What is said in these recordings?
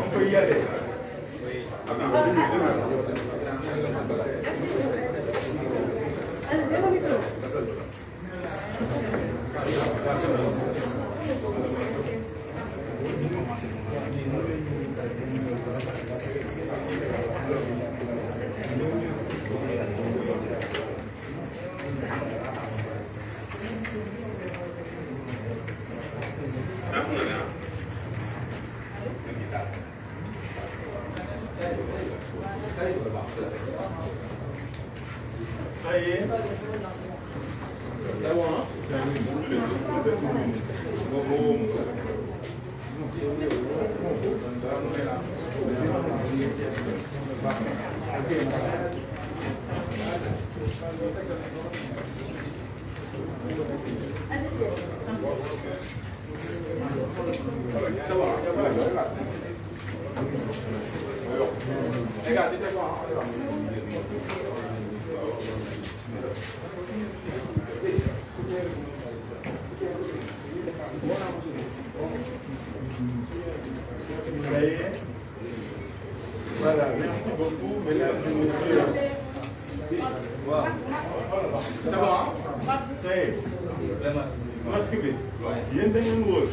On peut y aller. Ça y est. C'est bon, hein? Ça va. Regarde, c'est quoi? Voilà, merci beaucoup, mesdames et messieurs. Wow. Ça va, hein? Ça y est. Masque bi. Yéen da ngeen wóor.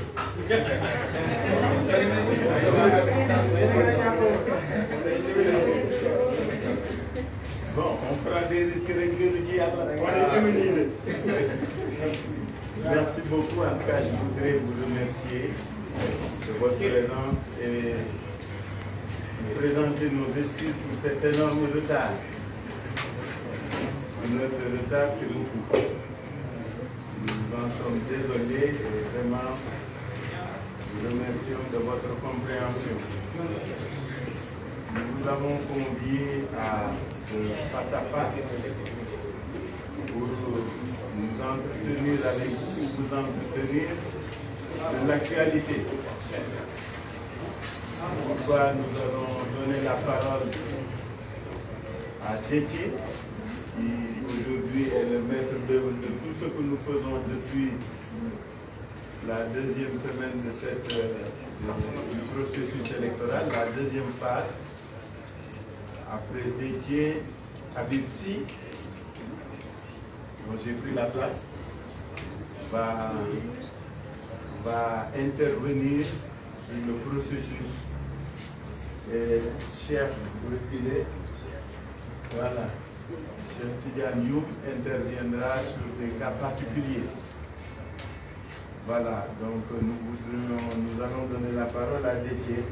Bon, on fera des risques réguliers ci yàlla. On est immunisé. Merci beaucoup. En tout cas, je voudrais vous remercier de votre présence et présenter nos excuses pour cet énorme retard. Une heure de retard, c'est beaucoup. Nous en sommes désolés et vraiment nous remercions de votre compréhension. Nous vous avons conviés à ce face-à-face pour nous entretenir avec vous, vous entretenir de l'actualité. Pourquoi nous allons donner la parole à Déthié, qui aujourd'hui est le maître d'œuvre de tout ce que nous faisons depuis la deuxième semaine du processus électoral, la deuxième phase. Après Déthié, Habib Sy, dont j'ai pris la place, va intervenir sur le processus. Et Cheikh, où est-ce qu'il est? Voilà. Cheikh Tidiane Youm interviendra sur des cas particuliers. Voilà, donc nous allons donner la parole à Déthié.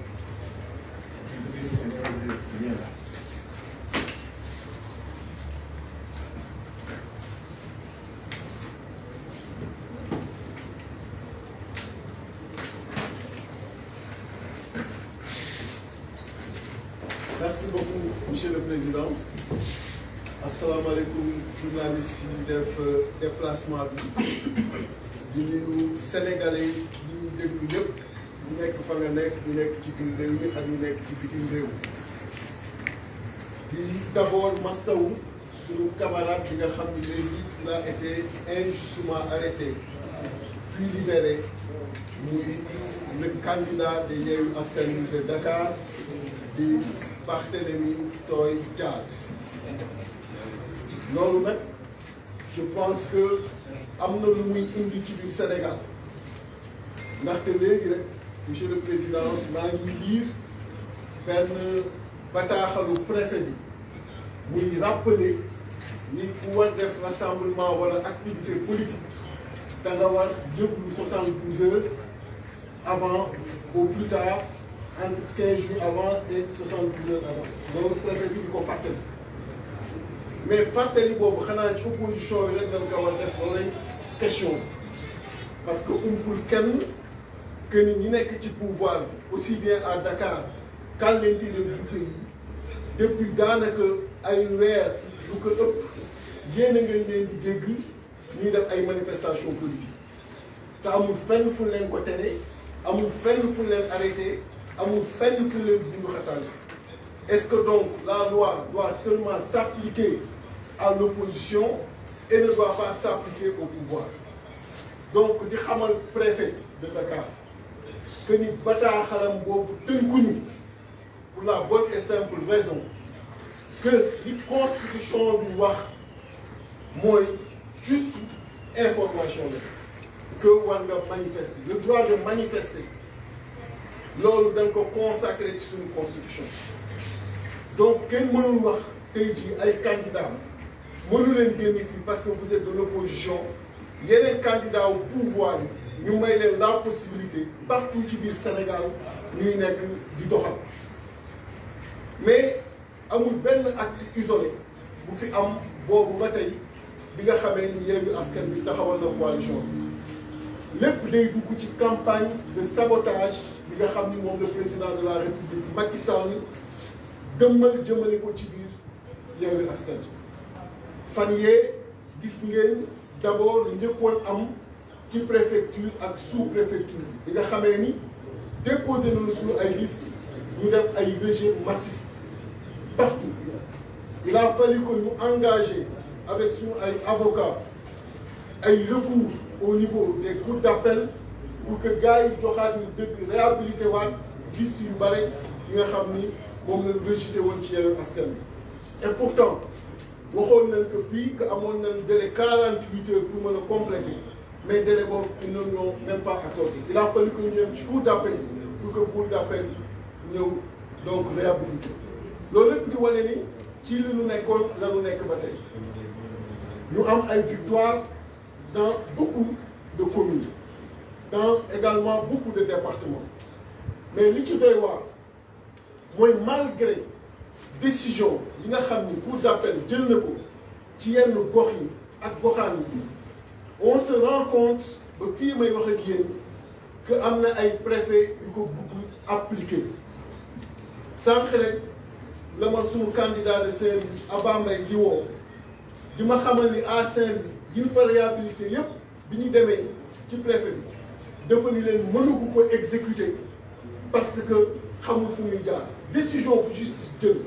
Bien là. Merci beaucoup, Monsieur le Président. Assalamu alaikum, journalistes yi def déplacement bi di nuyu Sénégalais yi ñu déglu ñëpp ñu nekk fa nga nekk ñu nekk ci biir réew mi ak ñu nekk ci bitim réew. Di d'abord mastawu suñu camarade bi nga xam ne léegi il a été injustement arrêté puis libéré muy le candidat de Yewwi Askan Wi de Dakar di Barthélémy Toye Dias. loolu nag je pense que am na lu muy indi ci biir Sénégal ndaxte léegi rek monsieur le président maa ngi lire benn bataaxalu préfet bi muy rappeler ni ku war def rassemblement wala activité politique da nga war jëblu 72 heures avant au plus tard entre 15 jours avant et 72 heures avant loolu préfet bi di ko fàttali. mais fàttali boobu xanaa ci opposition bi rek dañ ko war a def wala question parce que umpul kenn que ni ñi nekk ci pouvoir bi aussi bien à Dakar qu'à l'intérieur du pays depuis daanaka ay weer lu ko ëpp yéen a ngeen leen di dégg ñuy def ay manifestations politiques te amul fenn fu leen ko tere amul fenn fu leen arrêté amul fenn fu leen bundu xataale. Est-ce que donc la loi doit seulement s'appliquer à l'opposition et ne doit pas s'appliquer au pouvoir? Donc di xamal préfet de Dakar que ni bataaxalam boobu tënkuñu pour la bonne et simple raison que li constitution bi wax mooy juste information la que war nga manifester le droit de manifester loolu dañ ko consacré ci suñu constitution. Donc kenn mënul wax tey jii ay candidats mënu leen génn fii parce que vous êtes de l'opposition yeneen candidats au pouvoir yi ñu may leen la possibilité partout ci biir Sénégal ñuy nekk di doxal mais amul benn acte isolé bu fi am boobu ba tey bi nga xamee ni Yewwi Askan Wi taxawal na coalition bi lépp day dugg ci campagne de sabotage bi nga xam ni moom le président de la République Macky Sall dëmmal jëmale ko ci biir Yewwi Askan Wi fan yee gis ngeen d'abord lu njëkkoon am ci préfecture ak sous-préfecture bi nga xamee ni déposé nañu suñu ay liste ñu def ay rejet massif partout. Il a fallu que ñu engager avec suñu ay avocats ay recours au niveau des cours d'appel pour que gars yi joxaat ñu dëgg réhabilité waat liste yu bare yi nga xam ni moom lañ rejeté woon ci Yewwi Askan Wi. Et pourtant waxoon nañ que fii que amoon nañ délai 48 heures pour mën a compléter mais délai boobu ils ne l'ont même pas accordé. Il a fallu que ñu dem ci cour d'appel pour que cour d'appel ñëw donc réhabilité loolu lépp di wane ni ci li ñu nekkoon la ñu nekk ba tey ñu am ay victoires dans beaucoup de communes dans également beaucoup de départements mais li ci doy waar mooy malgré décision yi nga xam ni cour d'appel jël na ko ci yenn gox yi ak goxaan yi on se rend compte ba fii may wax ak yéen que am na ay préfet yu ko bëgg appliquer sànq rek la ma suñu candidat de Saint-Louis Abba Mbaye di woo di ma xamal ni à Saint-Louis yi ñu fa réhabilité yépp bi ñu demee ci préfet bi dafa ni leen mënugu ko exécuter parce que xamul fu muy jaar décision bu justice jël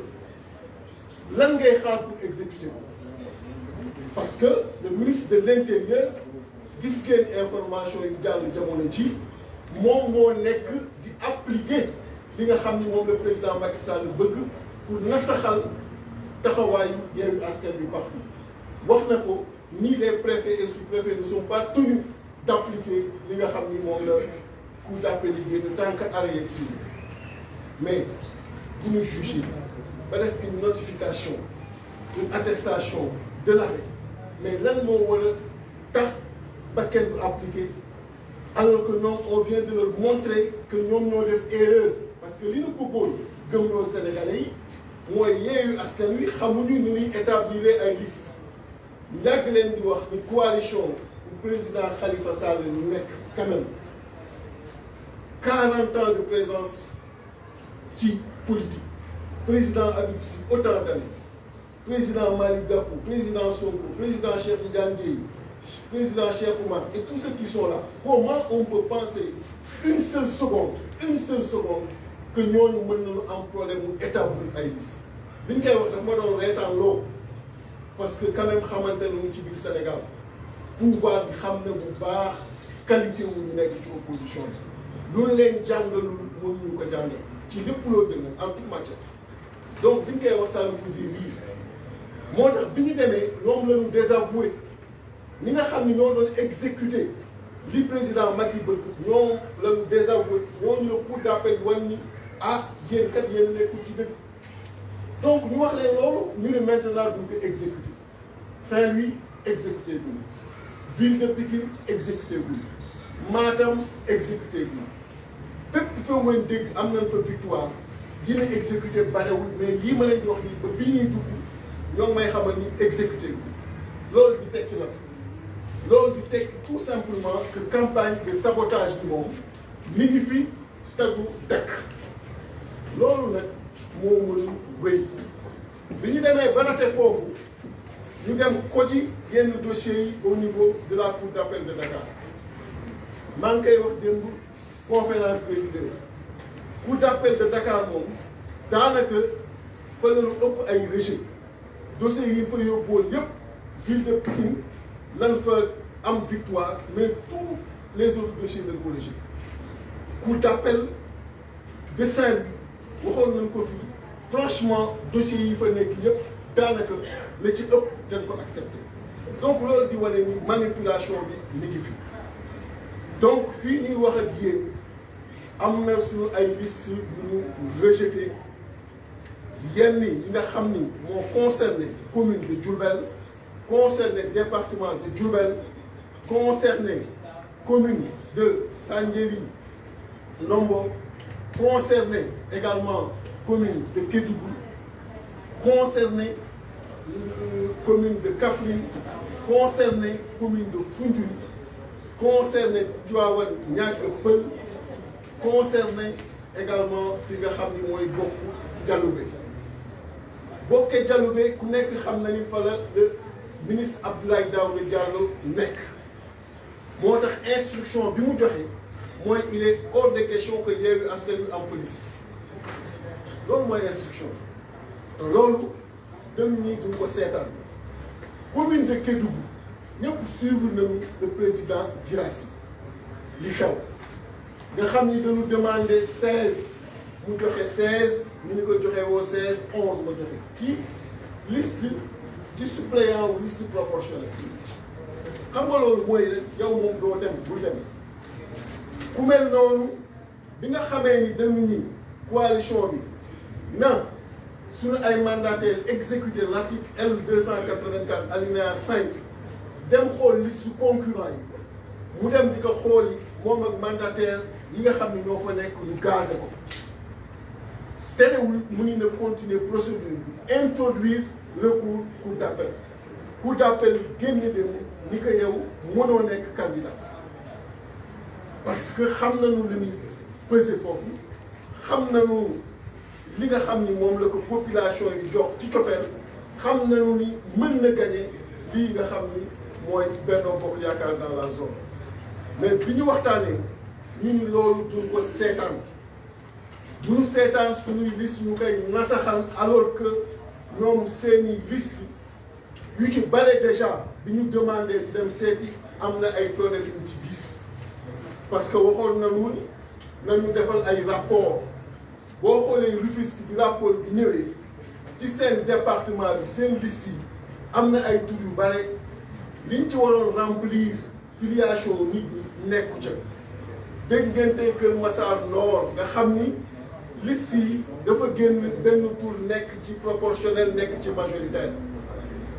lan ngay xaar pour exécuter ko parce que le ministre de l'intérieur gis ngeen information yu jàll jamono ci moom moo nekk di appliquer li nga xam ni moom le président Macky Sall bëgg pour nasaxal taxawaayu Yewwi Askan Wi partout wax na ko ni les préfets et sous-préfets ne sont pas tenus d'appliquer li nga xam ni moom la cour d'appel yi génn tant que arrêt yegg si mais bu ñu juger ba def une notification une attestation de l'arrêt mais lan moo war a tax ba kenn du appliquer alors que ñoom on vient de leur montrer que ñoom ñoo def erreur parce que li ñu bëggoon gëmloo Sénégalais yi mooy Yewwi Askan Wi xamuñu ni ñuy établir ay liste yàgg leen di wax ni coalition bu président Khalifa Sall ñu nekk quand même 40 ans de présence ci politique président Habib Sy autant d'années président Malick Gakou président Sonko président Cheikh Tidiane Dièye président Cheikh Oumar et tous ceux qui sont là comment on peut penser une seule seconde que ñooñu mën nañu am problème mu établir ay liste bi ñu koy wax dafa ma doon reetaan loo parce que quand même xamante nañu ci biir Sénégal pouvoir bi xam na bu baax qualité wu ñu nekk ci opposition bi lu leen jàngalul mënuñu ko jàngal ci lépp loo dégg en toute matière donc bi ñu koy wax ça nous faisait rire moo tax bi ñu demee ñoom la ñu désavoué ñi nga xam ni ñoo doon exécuté li président Macky bëgg ñoom la ñu désavoué ñooñu la cour d'appel wan ni ah yéen kat yéen nekkul ci dëgg donc ñu wax leen loolu ñu ne maintenant duñ ko exécuté Saint-Louis exécuté guñu ville de Pikine exécuté guñu Matam exécuté guñu fépp foo ngeen dégg am nañ fa victoire yi ne exécuté barewul mais lii ma leen di wax nii ba bi ñuy dugg ñoo may xamal ni exécuté guñu loolu di tekki la loolu di tekki tout simplement que campagne de sabotage bi moom mi ngi fi tegu dakk loolu nag moo mën wéy bi ñu demee ba noté foofu ñu dem ko ci yenn dossiers yi au niveau de la cour d'appel de Dakar maa ngi koy wax démb conférence des leaders cour d'appel de Dakar moom daanaka fa la lu ëpp ay rejet dossiers yi fa yóbbuwoon yëpp ville de Pikine lan fa am victoire mais tous les autres dossiers dañ ko rejeté cour d'appel de Saint-Louis waxoon nañ ko fii franchement dossiers yi fa nekk yëpp daanaka la ci ëpp dañ ko accepté donc loolu di wane ni manipulation bi mi ngi fi donc fii ñuy wax ak yéen am na suñu ay liste yu ñu rejeté yenn yi nga xam ni moo concerné commune de Diourbel concerné département de Diourbel concerné commune de Sandiéry Lombo concerné également commune de Kédougou concerné commune de Kaffrine concerné commune de Foundiougne concerné Tivaouane Niaga Peulh concerné également fi nga xam ni mooy bokk Dialoubé bokkee Dialoubé ku nekk xam na ni fa la le ministre Abdoulaye Daouda Diallo nekk moo tax instruction bi mu joxe mooy il est hors de question que Yewwi Askan Wi am fa liste loolu mooy instruction te loolu dem ñi duñ ko seetaan commune de Kédougou ñëpp suivre nañu le président Guirassy li xew nga xam ni dañu demandé 16 mu joxe 16 ñu ni ko joxe woo 16 11 ma joxe kii liste ci suppléant wu liste proportionnelle xam nga loolu mooy rek yow moom doo dem bul dem ku mel noonu bi nga xamee ni dañu ni coalition bi na suñu ay mandataires exécuté l'article L 284 alinéa 5 dem xool liste concurrent yi mu dem di ko xool yi moom ak mandataire yi nga xam ne ñoo fa nekk ñu gazé ko terewul mu ngi na continuer procédure bi introduire recours cour d'appel génn dem ni ko yow mënoo nekk candidat parce que xam nañu li muy pesé foofu xam nañu li nga xam ni moom la ko population yi jox ci cofeel xam nañu ni mën na gagné lii nga xam ni mooy Benno Bokk Yaakaar dans la zone mais bi ñu waxtaanee ñu ni loolu duñ ko seetaan duñu seetaan suñuy liste ñu koy nasaxal alors que ñoom seeni liste yu ci bare déjà bi ñu demandé di dem seeti am na ay données yu ñu ci gis parce que waxoon nañu defal ay rapport boo xoolee Rufisque bi rapport bi ñëwee ci seen département bi seen liste yi am na ay tur yu bare liñ ci waroon remplir filiation nit ñi nekku ca dégg ngeen tey Kër Massar Nord nga xam ni liste yi dafa génn benn tour nekk ci proportionnel nekk ci majoritaire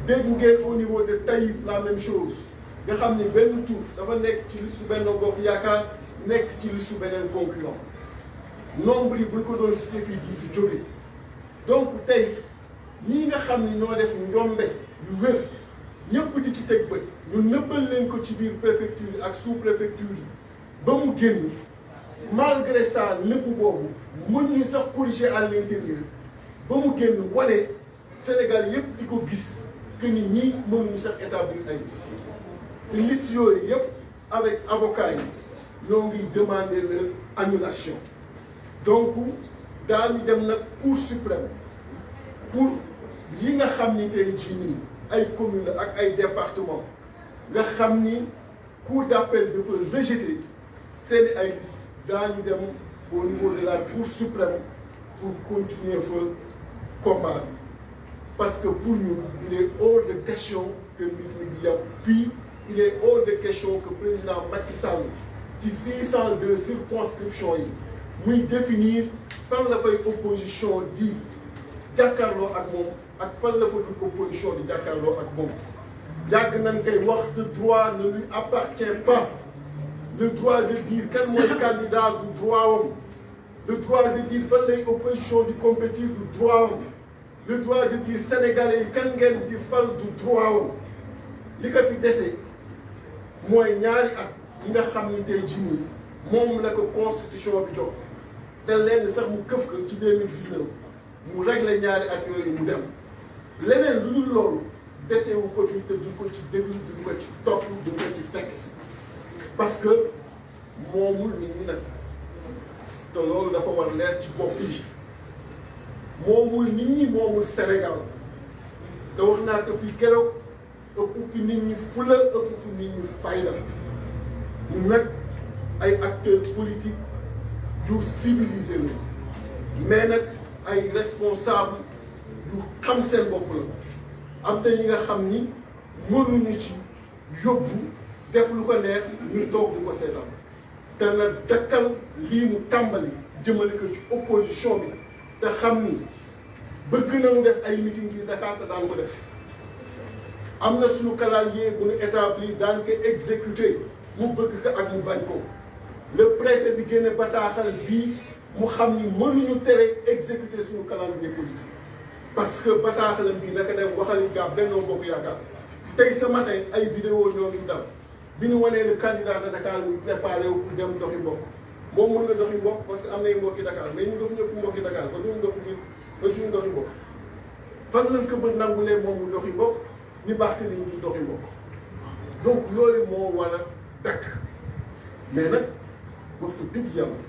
dégg ngeen au niveau de Taïf la même chose nga xam ni benn tour dafa nekk ci liste Benno Bokk Yaakaar nekk ci liste beneen concurrent nombre yi buñ ko doon cité fii di fi jóge donc tey ñii nga xam ni ñoo def njombe yu wér ñëpp di ci teg bët ñu nëbbal leen ko ci biir préfecture yi ak sous préfecture yi ba mu génn malgré ça nëbb boobu mën ñu sax corriger à l'intérieur ba mu génn wane Sénégal yëpp di ko gis que ni ñii mënuñu sax établir ay liste te liste yooyu yëpp avec avocat yi ñoo ngi demander leur annulation donc daañu dem nag cour suprême pour yi nga xam ni tey jii nii ay commune la ak ay département nga xam ni cour d'appel dafa rejeter seeni ay liste daañu dem au niveau de la cour suprême pour continuer fa combat bi parce que pour nous il est hors de question que mbir mi di yem fii il est hors de question que président Macky Sall ci 602 circonscriptions yi muy définir fan la fay opposition di jàkkaarloo ak moom ak fan la fa dul opposition di jàkkaarloo ak moom yàgg nañ koy wax ce droit ne lui appartient pas le droit de dire kan mooy candidat du droit am le droit de dire fan lay opposition di compétir du droit am le droit de dire sénégalais yi kan ngeen di fal du droit am li ko fi dese mooy ñaari at yi nga xam ni tey jii nii moom la ko constitution bi jox te lenn sax mu këf ko ci 2019 mu réglé ñaari at yooyu mu dem leneen lu dul loolu dese wu ko fi te du ko ci déglu du ko ci topp du ko ci fekk si parce que moomul nit ñi nag te loolu dafa war leer ci bopp yi moomul nit ñi moomul Sénégal te wax naa ko fii keroog ëpp fi nit ñi fula ëpp fi nit ñi fayda ñu nag ay acteurs politiques yu civilisé la mais nag ay responsables yu xam seen bopp la am te ñi nga xam ni mënuñu ci yóbbu def lu ko neex ñu toog di ko seetaan te na dakkal lii mu tàmbali jëmale ko ci opposition bi te xam ni bëgg nañu def ay meeting bi Dakar te daan ko def am na suñu calendrier bu ñu établi daan ko exécuté mu bëgg ko ak mu bañ ko le préfet bi génne bataaxal bii mu xam ni mënuñu tere exécuter suñu calendrier politique parce que bataaxalam bii naka dem waxali gaa Benno Bokk Yaakaar tey ce matin ay vidéo ñoo ngi dal bi ñu wanee le candidat de Dakar muy préparé wu pour dem doxi mbokk moom mën na doxi mbokk parce que am nay mbokki Dakar mais ñu def ñëpp mbokki Dakar ba duñu doxi mbokk fan lañ ko ba nangulee moom mu doxi mbokk ni baaxte ni ñu doxi mbokk donc loolu moo war a dakk mais nag wax fa dëgg yàlla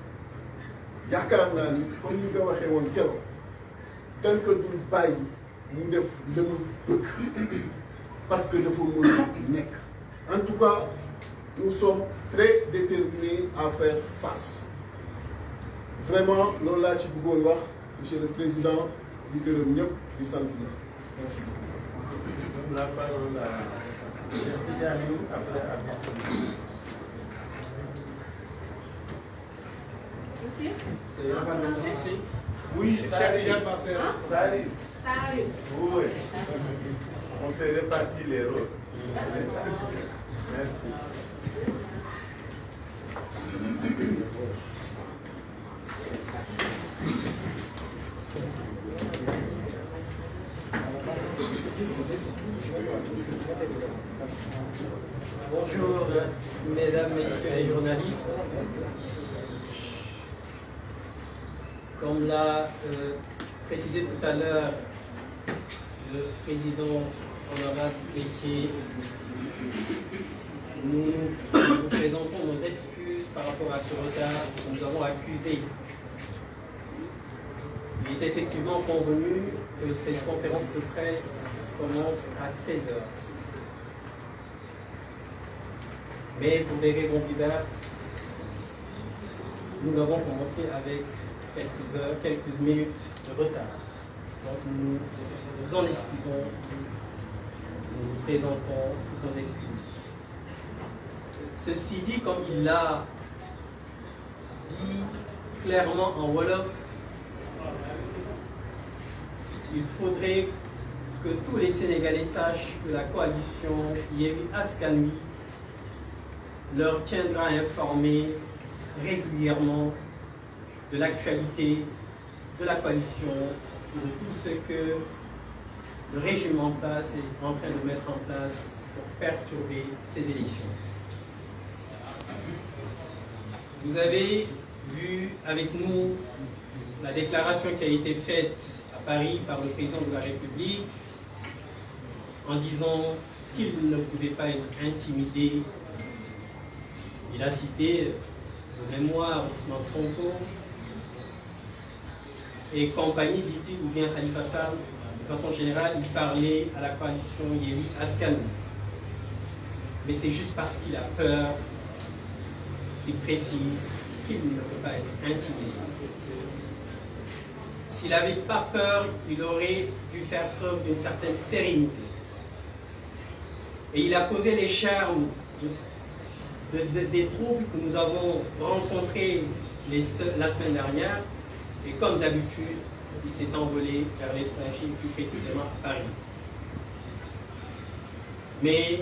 yaakaar naa ni comme ni nga waxee woon keroog dañ ko dul bàyyi mu def la mu bëgg parce que dafa mën a nekk en tout cas nous sommes très déterminés à faire face vraiment loolu laa ci bëggoon wax monsieur le président di gërëm ñëpp di sant ñëpp merci beaucoup. La parole à Tidiane après Monsieur, c'est pas commencé. oui, ça arrive. Ça arrive. Ça arrive. Oui. On fait répartir les rôles. Merci. Bonjour, mesdames, messieurs les journalistes. Comme l'a précisé tout à l'heure le président honorable Métier, nous vous présentons nos excuses par rapport à ce retard que nous avons accusé. Il est effectivement convenu que cette conférence de presse commence à 16h. Mais pour des raisons diverses, nous avons commencé avec quelques minutes de retard. Donc nous nous en excusons, nous présentons nos excuses. Ceci dit, comme il l'a dit clairement en Wolof, il faudrait que tous les Sénégalais sachent que la coalition Yewwi Askan Wi leur tiendra informés régulièrement de l'actualité de la coalition, de tout ce que le régime en place est en train de mettre en place pour perturber ces élections. Vous avez vu avec nous la déclaration qui a été faite à Paris par le président de la République en disant qu'il ne pouvait pas être intimidé. Il a cité de mémoire Ousmane Sonko et compagnie, dit-il, ou bien Khalifa Sall. De façon générale, il parlait à la coalition Yewwi Askan Wi. Mais c'est juste parce qu'il a peur qu'il précise qu'il ne peut pas être intimidé. S'il n'avait pas peur, il aurait dû faire preuve d'une certaine sérénité. Et il a posé les charmes des troubles que nous avons rencontrés la semaine dernière. Et comme d'habitude, il s'est envolé vers l'étranger, plus précisément à Paris. Mais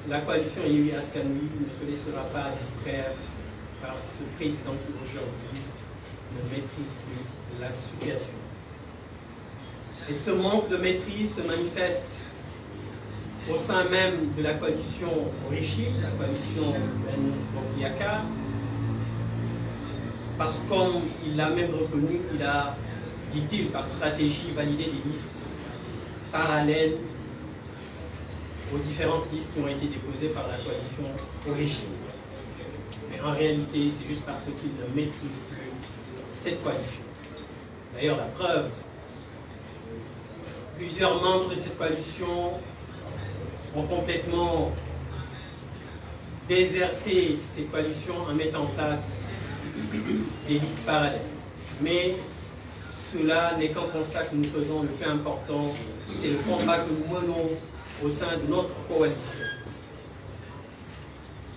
la coalition Yewwi Askan Wi ne se laissera pas distraire par ce président qui aujourd'hui ne maîtrise plus la situation. Et ce manque de maîtrise se manifeste au sein même de la coalition au régime, la coalition Benno Bokk Yakaar, parce que comme il l'a même reconnu, il a, dit-il, par stratégie, validé des listes parallèles aux différentes listes qui ont été déposées par la coalition au régime. Mais en réalité, c'est juste parce qu'ils ne maîtrisent plus cette coalition. D'ailleurs, la preuve, plusieurs membres de cette coalition ont complètement déserté cette coalition en mettant en place des listes parallèles. Mais cela n'est qu'un constat que nous faisons. Le plus important, c'est le combat que nous menons au sein de notre coalition.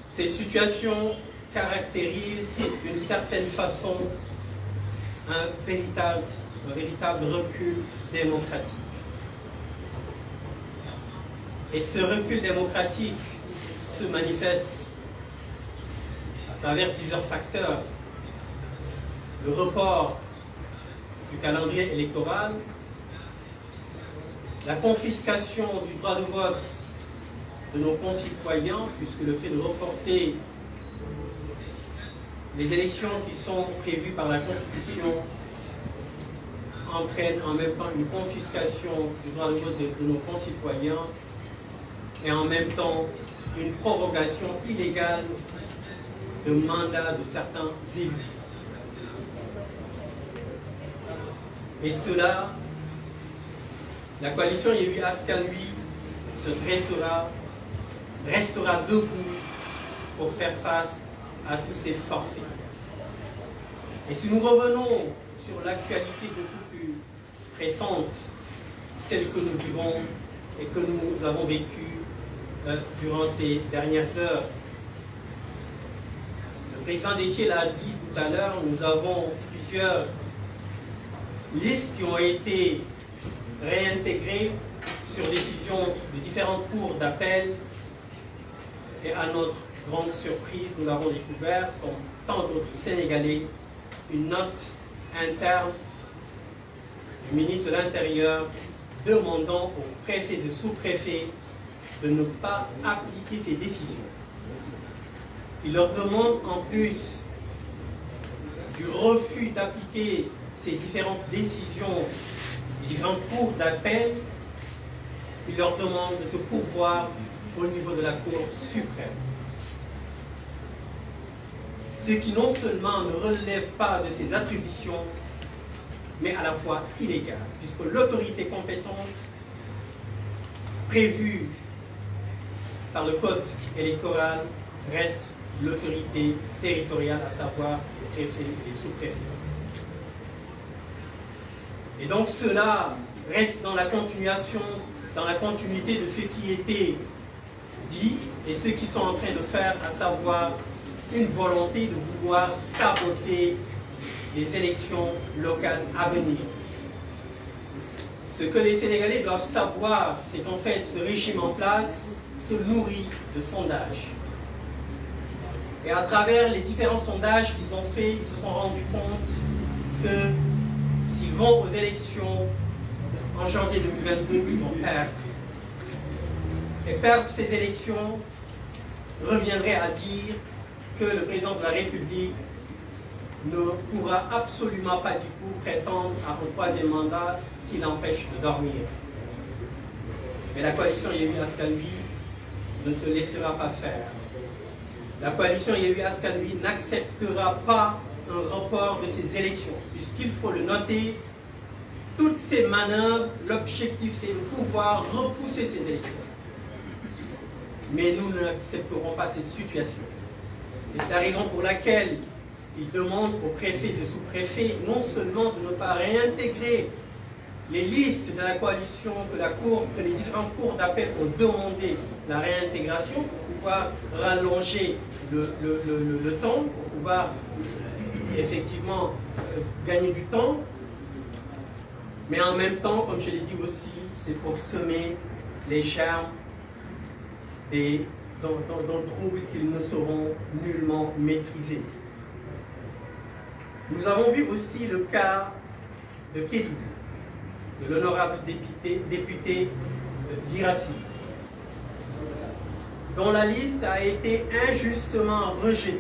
Cette situation caractérise d'une certaine façon un véritable recul démocratique. Et ce recul démocratique se manifeste à travers plusieurs facteurs. Le report du calendrier électoral, la confiscation du droit de vote de nos concitoyens, puisque le fait de reporter les élections qui sont prévues par la Constitution entraîne en même temps une confiscation du droit de vote de nos concitoyens et en même temps une prorogation illégale de mandat de certains élus. Et cela, la coalition Yewwi Askan Wi restera debout pour faire face à tous ces forfaits. Et si nous revenons sur l'actualité beaucoup plus pressante, celle que nous vivons et que nous avons vécue durant ces dernières heures, le président Déthié l'a dit tout à l'heure, nous avons plusieurs listes qui ont été réintégrées sur décision de différentes cours d'appel et à notre grande surprise, nous l'avons découvert, comme tant d'autres Sénégalais, une note interne du ministre de l'Intérieur demandant aux préfets et sous-préfets de ne pas appliquer ces décisions. Il leur demande en plus du refus d'appliquer ces différentes décisions, les différentes cours d'appel, il leur demande de se pourvoir au niveau de la Cour suprême. Ce qui non seulement ne relève pas de ses attributions, mais à la fois illégal, puisque l'autorité compétente prévue par le code électoral reste l'autorité territoriale, à savoir les préfets et les sous-préfets. Et donc cela reste dans la continuation, dans la continuité de ce qui était dit et ce qu'ils sont en train de faire, à savoir une volonté de vouloir saboter les élections locales à venir. Ce que les Sénégalais doivent savoir, c'est qu'en fait, ce régime en place se nourrit de sondages. Et à travers les différents sondages qu'ils ont faits, ils se sont rendus compte que s'ils vont aux élections en janvier 2022, ils vont perdre. Et perdre ces élections reviendrait à dire que le président de la République ne pourra absolument pas du tout prétendre à un troisième mandat qui l'empêche de dormir. Mais la coalition Yewwi Askan Wi ne se laissera pas faire. La coalition Yewwi Askan Wi n'acceptera pas un report de ces élections, puisqu'il faut le noter, toutes ces manœuvres, l'objectif c'est de pouvoir repousser ces élections. Mais nous n'accepterons pas cette situation. Et c'est la raison pour laquelle il demande aux préfets et sous-préfets non seulement de ne pas réintégrer les listes de la coalition que les différentes cours d'appel ont demandé la réintégration pour pouvoir rallonger le temps, pour pouvoir effectivement gagner du temps. Mais en même temps, comme je l'ai dit aussi, c'est pour semer les germes d'un trouble qu'ils ne seront nullement maîtrisés. Nous avons vu aussi le cas de Kédougou, de l'honorable député Guirassy, dont la liste a été injustement rejetée.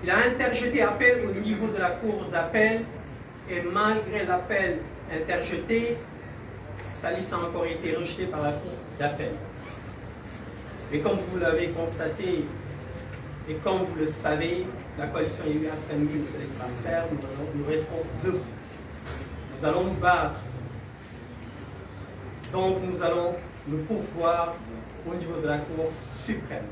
Il a interjeté appel au niveau de la cour d'appel et malgré l'appel interjeté, sa liste a encore été rejetée par la cour d'appel. Mais comme vous l'avez constaté, Et comme vous le savez, la coalition Yewwi Askan Wi ne se laisse pas faire, nous restons debout. Nous allons nous battre. Donc nous allons nous pourvoir au niveau de la Cour suprême.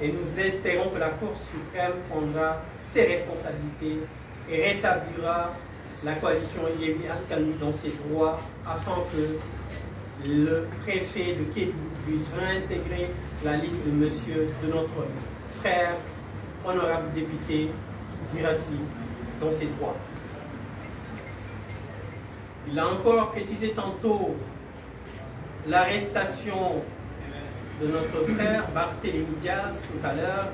Et nous espérons que la Cour suprême prendra ses responsabilités et rétablira la coalition Yewwi Askan Wi dans ses droits afin que le préfet de Kédougou puisse réintégrer la liste de notre frère, honorable député Guirassy, dans ses droits. Il a encore précisé tantôt l'arrestation de notre frère Barthélémy Diaz tout à l'heure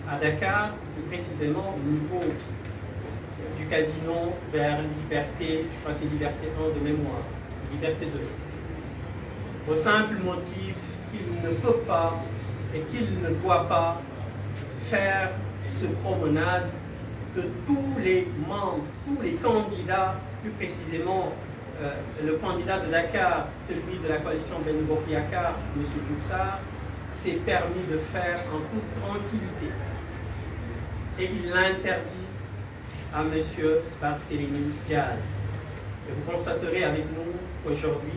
à Dakar, plus précisément au niveau du casino vers Liberté, je crois que c'est Liberté 1 de mémoire, Liberté 2. Au simple motif qu'il ne peut pas et qu'il ne doit pas faire ce promenade que tous les membres, tous les candidats, plus précisément le candidat de Dakar, celui de la coalition Benno Bokk Yakaar, M. Diouf Sarr, s'est permis de faire en toute tranquillité. Et il l'interdit à M. Barthélémy Diaz. Et vous constaterez avec nous qu'aujourd'hui,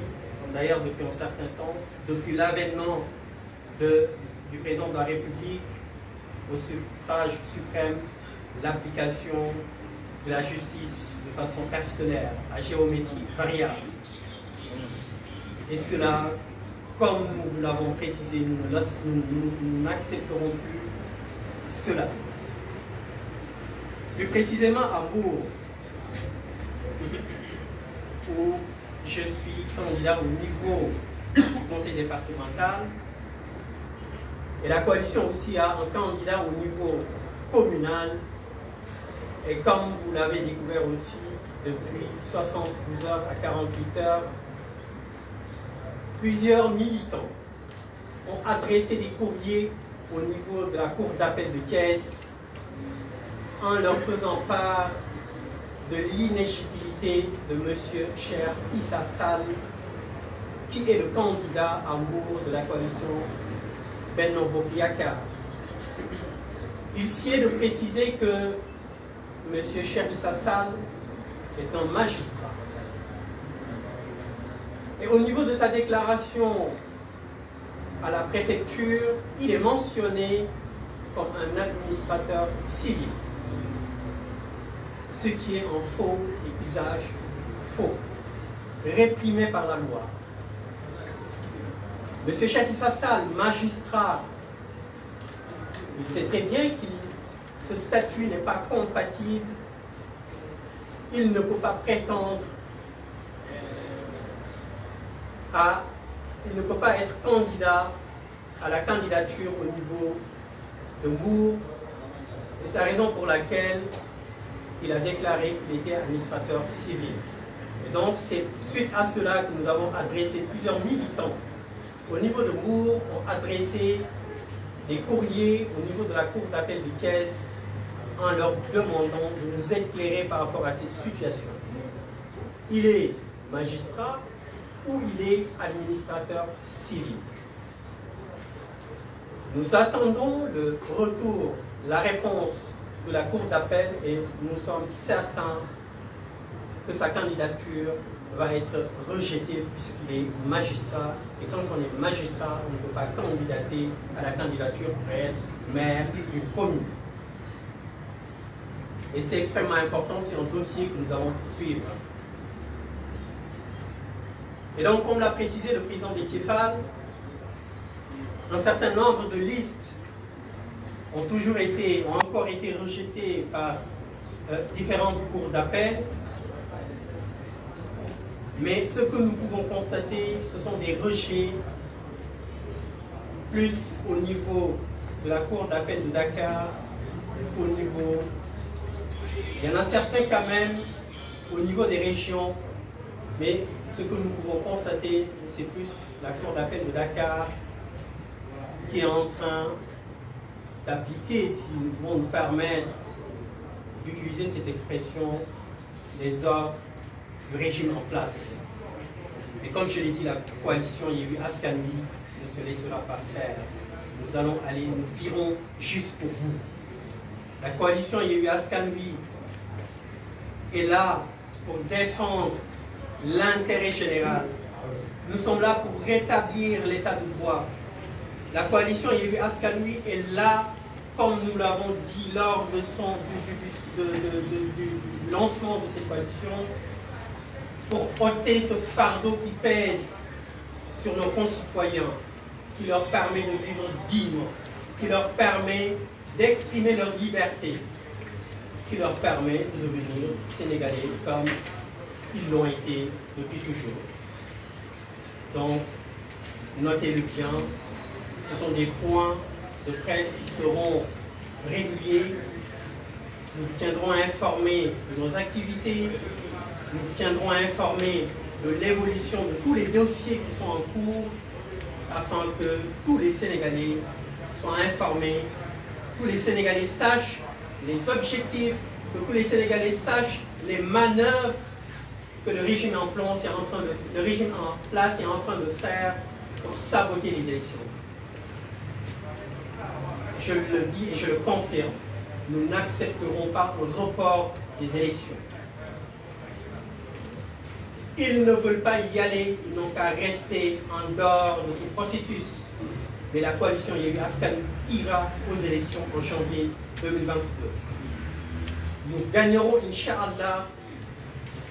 d'ailleurs depuis un certain temps, depuis l'avènement du président de la République au suffrage suprême, l'application de la justice de façon personnelle, à géométrie variable. Et cela, comme nous l'avons précisé, nous n'accepterons plus cela. Plus précisément à Bourg, où je suis candidat au niveau du conseil départemental, et la coalition aussi a un candidat au niveau communal. Et comme vous l'avez découvert aussi, depuis 72 heures à 48 heures, plusieurs militants ont adressé des courriers au niveau de la cour d'appel de Thiès en leur faisant part de l'inéligibilité de M. Cheikh Issa Sall, qui est le candidat à Mbour de la coalition Benno Bokk Yakaar. Il sied de préciser que M. Cheikh Issa Sall est un magistrat. Et au niveau de sa déclaration à la préfecture, il est mentionné comme un administrateur civil, ce qui est un faux et usage faux, réprimé par la loi. M. Cheikh Issa Sall, magistrat, il sait très bien que ce statut n'est pas compatible. Il ne peut pas prétendre il ne peut pas être candidat à la candidature au niveau de Mbour. Et c'est la raison pour laquelle il a déclaré qu'il était administrateur civil. Et donc c'est suite à cela que nous avons adressé plusieurs militants au niveau de Mbour, ont adressé des courriers au niveau de la cour d'appel de Thiès en leur demandant de nous éclairer par rapport à cette situation. Il est magistrat ou il est administrateur civil. Nous attendons le retour, la réponse de la cour d'appel et nous sommes certains que sa candidature va être rejetée puisqu'il est magistrat. Et quand on est magistrat, on ne peut pas candidater à la candidature pour être maire d'une commune. Et c'est extrêmement important, c'est un dossier que nous allons suivre. Et donc, comme l'a précisé le président Déthié Fall, un certain nombre de listes ont encore été rejetées par différentes cours d'appel. Mais ce que nous pouvons constater, ce sont des rejets plus au niveau de la cour d'appel de Dakar, au niveau... Il y en a certains quand même au niveau des régions, mais ce que nous pouvons constater, c'est plus la cour d'appel de Dakar qui est en train d'appliquer, si nous pouvons nous permettre d'utiliser cette expression, les ordres du régime en place. Et comme je l'ai dit, la coalition Yewwi Askan Wi ne se laissera pas faire. nous irons jusqu'au bout. La coalition Yewwi Askan Wi est là pour défendre l'intérêt général. Nous sommes là pour rétablir l'état de droit. La coalition Yewwi Askan Wi est là, comme nous l'avons dit lors de du lancement de cette coalition, pour ôter ce fardeau qui pèse sur nos concitoyens, qui leur permet de vivre dignement, qui leur permet d'exprimer leur liberté, qui leur permet de devenir sénégalais comme ils l'ont été depuis toujours. Donc, notez-le bien, ce sont des points de presse qui seront réguliers. Nous vous tiendrons informés de nos activités, nous vous tiendrons informés de l'évolution de tous les dossiers qui sont en cours, afin que tous les Sénégalais soient informés, que tous les Sénégalais sachent les objectifs, que tous les Sénégalais sachent les manœuvres que le régime en place est en train de faire pour saboter les élections. Je le dis et je le confirme, nous n'accepterons pas le report des élections. Ils ne veulent pas y aller, ils n'ont qu'à rester en dehors de ce processus. Mais la coalition Yewwi Askan Wi ira aux élections en janvier 2022. Nous gagnerons, Inch'Allah,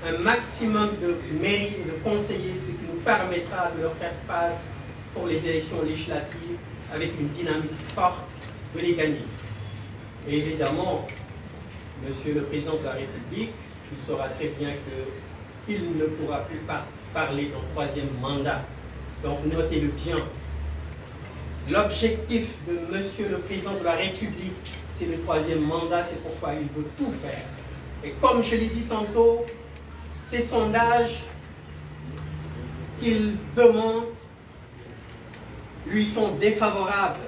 un maximum de mairies et de conseillers, ce qui nous permettra de leur faire face pour les élections législatives avec une dynamique forte de les gagner. Et évidemment, Monsieur le Président de la République, il saura très bien qu'il ne pourra plus parler d'un troisième mandat. Donc notez-le bien. L'objectif de Monsieur le Président de la République, c'est le troisième mandat, c'est pourquoi il veut tout faire. Et comme je l'ai dit tantôt, ces sondages qu'il demande lui sont défavorables.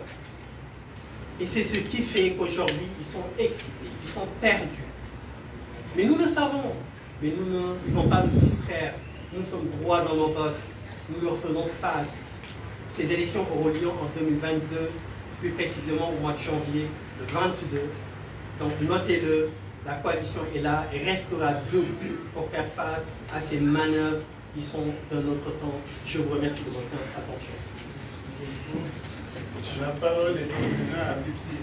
Et c'est ce qui fait qu'aujourd'hui, ils sont excités, ils sont perdus. Mais nous le savons, mais nous ne devons pas nous distraire. Nous sommes droits dans nos bottes, nous leur faisons face. Ces élections auront lieu en 2022, plus précisément au mois de janvier, le 22. Donc notez-le, la coalition est là et restera debout pour faire face à ces manœuvres qui sont de notre temps. Je vous remercie de votre attention. La parole est maintenant à Bipsy.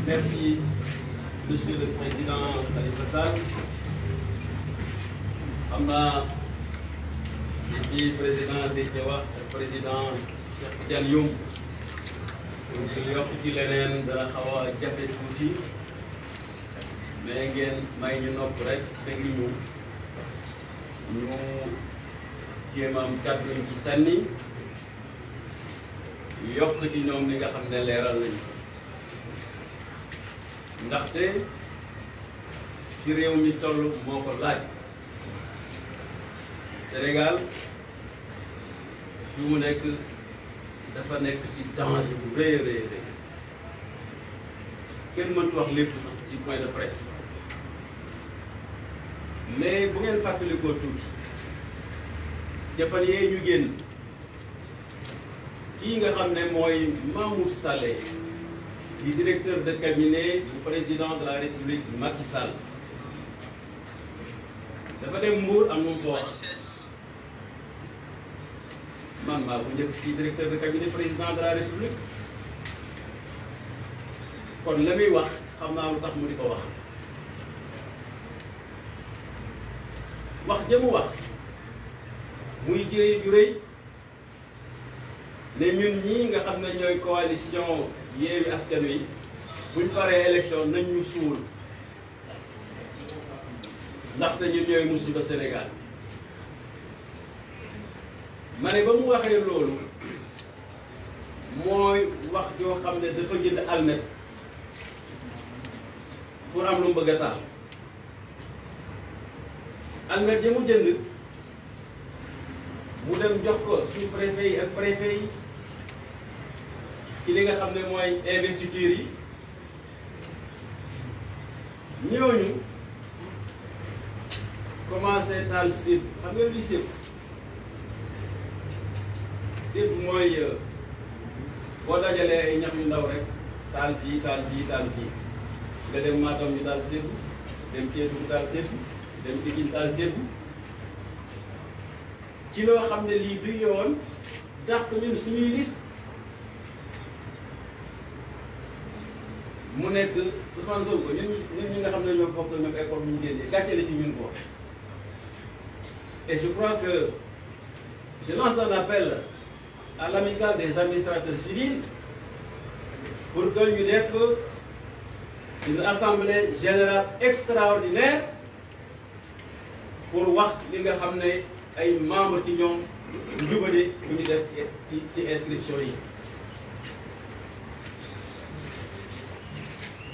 Merci, Monsieur le Président Khalifa Sall. Am na di président Déthié wax ak président Cheikh Tidiane Youm ngir yokk ci leneen dana xaw a jafe tuuti mais ngeen may ñu nopp rek déglu ñu jéem am kàddu ci sànni yokk ci ñoom li nga xam ne leeral nañu ndaxte ci réew mi toll moo ko laaj Sénégal fi mu nekk dafa nekk ci danger bu rëy a rëy kenn mënut wax lépp sax ci point de presse mais bu ngeen fàttalikoo tuuti jafan yee ñu génn kii nga xam ne mooy Mahmoud Saleh di directeur de cabinet du président de la République Macky Sall dafa dem Mbour am nu mu ko wax man maa bu njëkk ci directeur de cabinet président de la République kon la muy wax xam naa lu tax mu di ko wax jëmu wax muy jëye ju rëy ne ñun ñii nga xam ne ñooy coalition Yewwi Askan Wi buñ paree élection nañ ñu suul ndaxte ñun ñooy musiba Sénégal ma ne ba mu waxee loolu mooy wax joo xam ne dafa jënd almet pour am lu mu bëgg a taal almet ya mu jënd mu dem jox ko sous-préfet yi ak préfet yi ci li nga xam ne mooy investiture yi ñooñu commencé taal sib xam nga luy sib mooy boo dajalee ay ñax yu ndaw rek taal fii taal fii taal fii nga dem Matam ñu taal sib dem Kédougou taal sib dem Pikine taal sib ci loo xam ne lii du yoon dàq ñun suñuy liste mu nekk Ousmane Sonko ñun ñi nga xam ne ñoo bokk ñoom école bu ñu génnee gàcce la ci ñun ko et je crois que je lance un appel à l'amicale des administrateurs civils pour que ñu def une assemblée générale extraordinaire pour wax li nga xam ne ay membres ci ñoom njubade bu ñu def ci inscription yi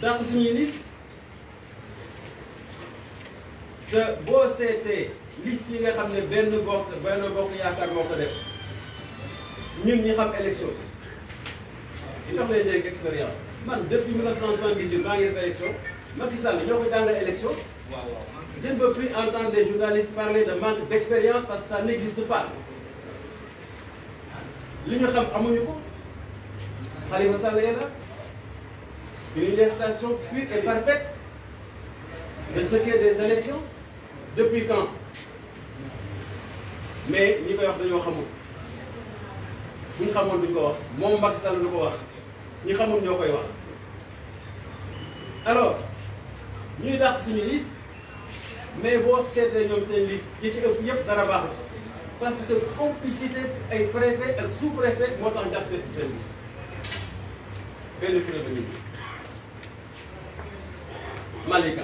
dàq suñuy liste te boo seetee liste yi nga xam ne benn bokk yaakaar moo ko def ñun ñi xam élection yi tax lay léegi expérience man depuis 1978 maa ngi def élection Macky Sall ñoo ko jàngal élection je ne veux plus entendre des journalistes parler de manque d'expérience parce que ça n'existe pas li ñu xam amuñu ko Khalifa Sall est là une législation pure et parfaite de ce qu'est des élections depuis quand mais ñi koy wax dañoo xamul ñi xamoon duñ ko wax moom Macky Sall du ko wax ñi xamul ñoo koy wax alors ñuy dàq suñu liste mais boo seetee ñoom seen liste yi ci ëpp yëpp dara baaxul parce que complicité ay préfet ak sous-préfet moo tax dàq seen liste benn preuve nit Malika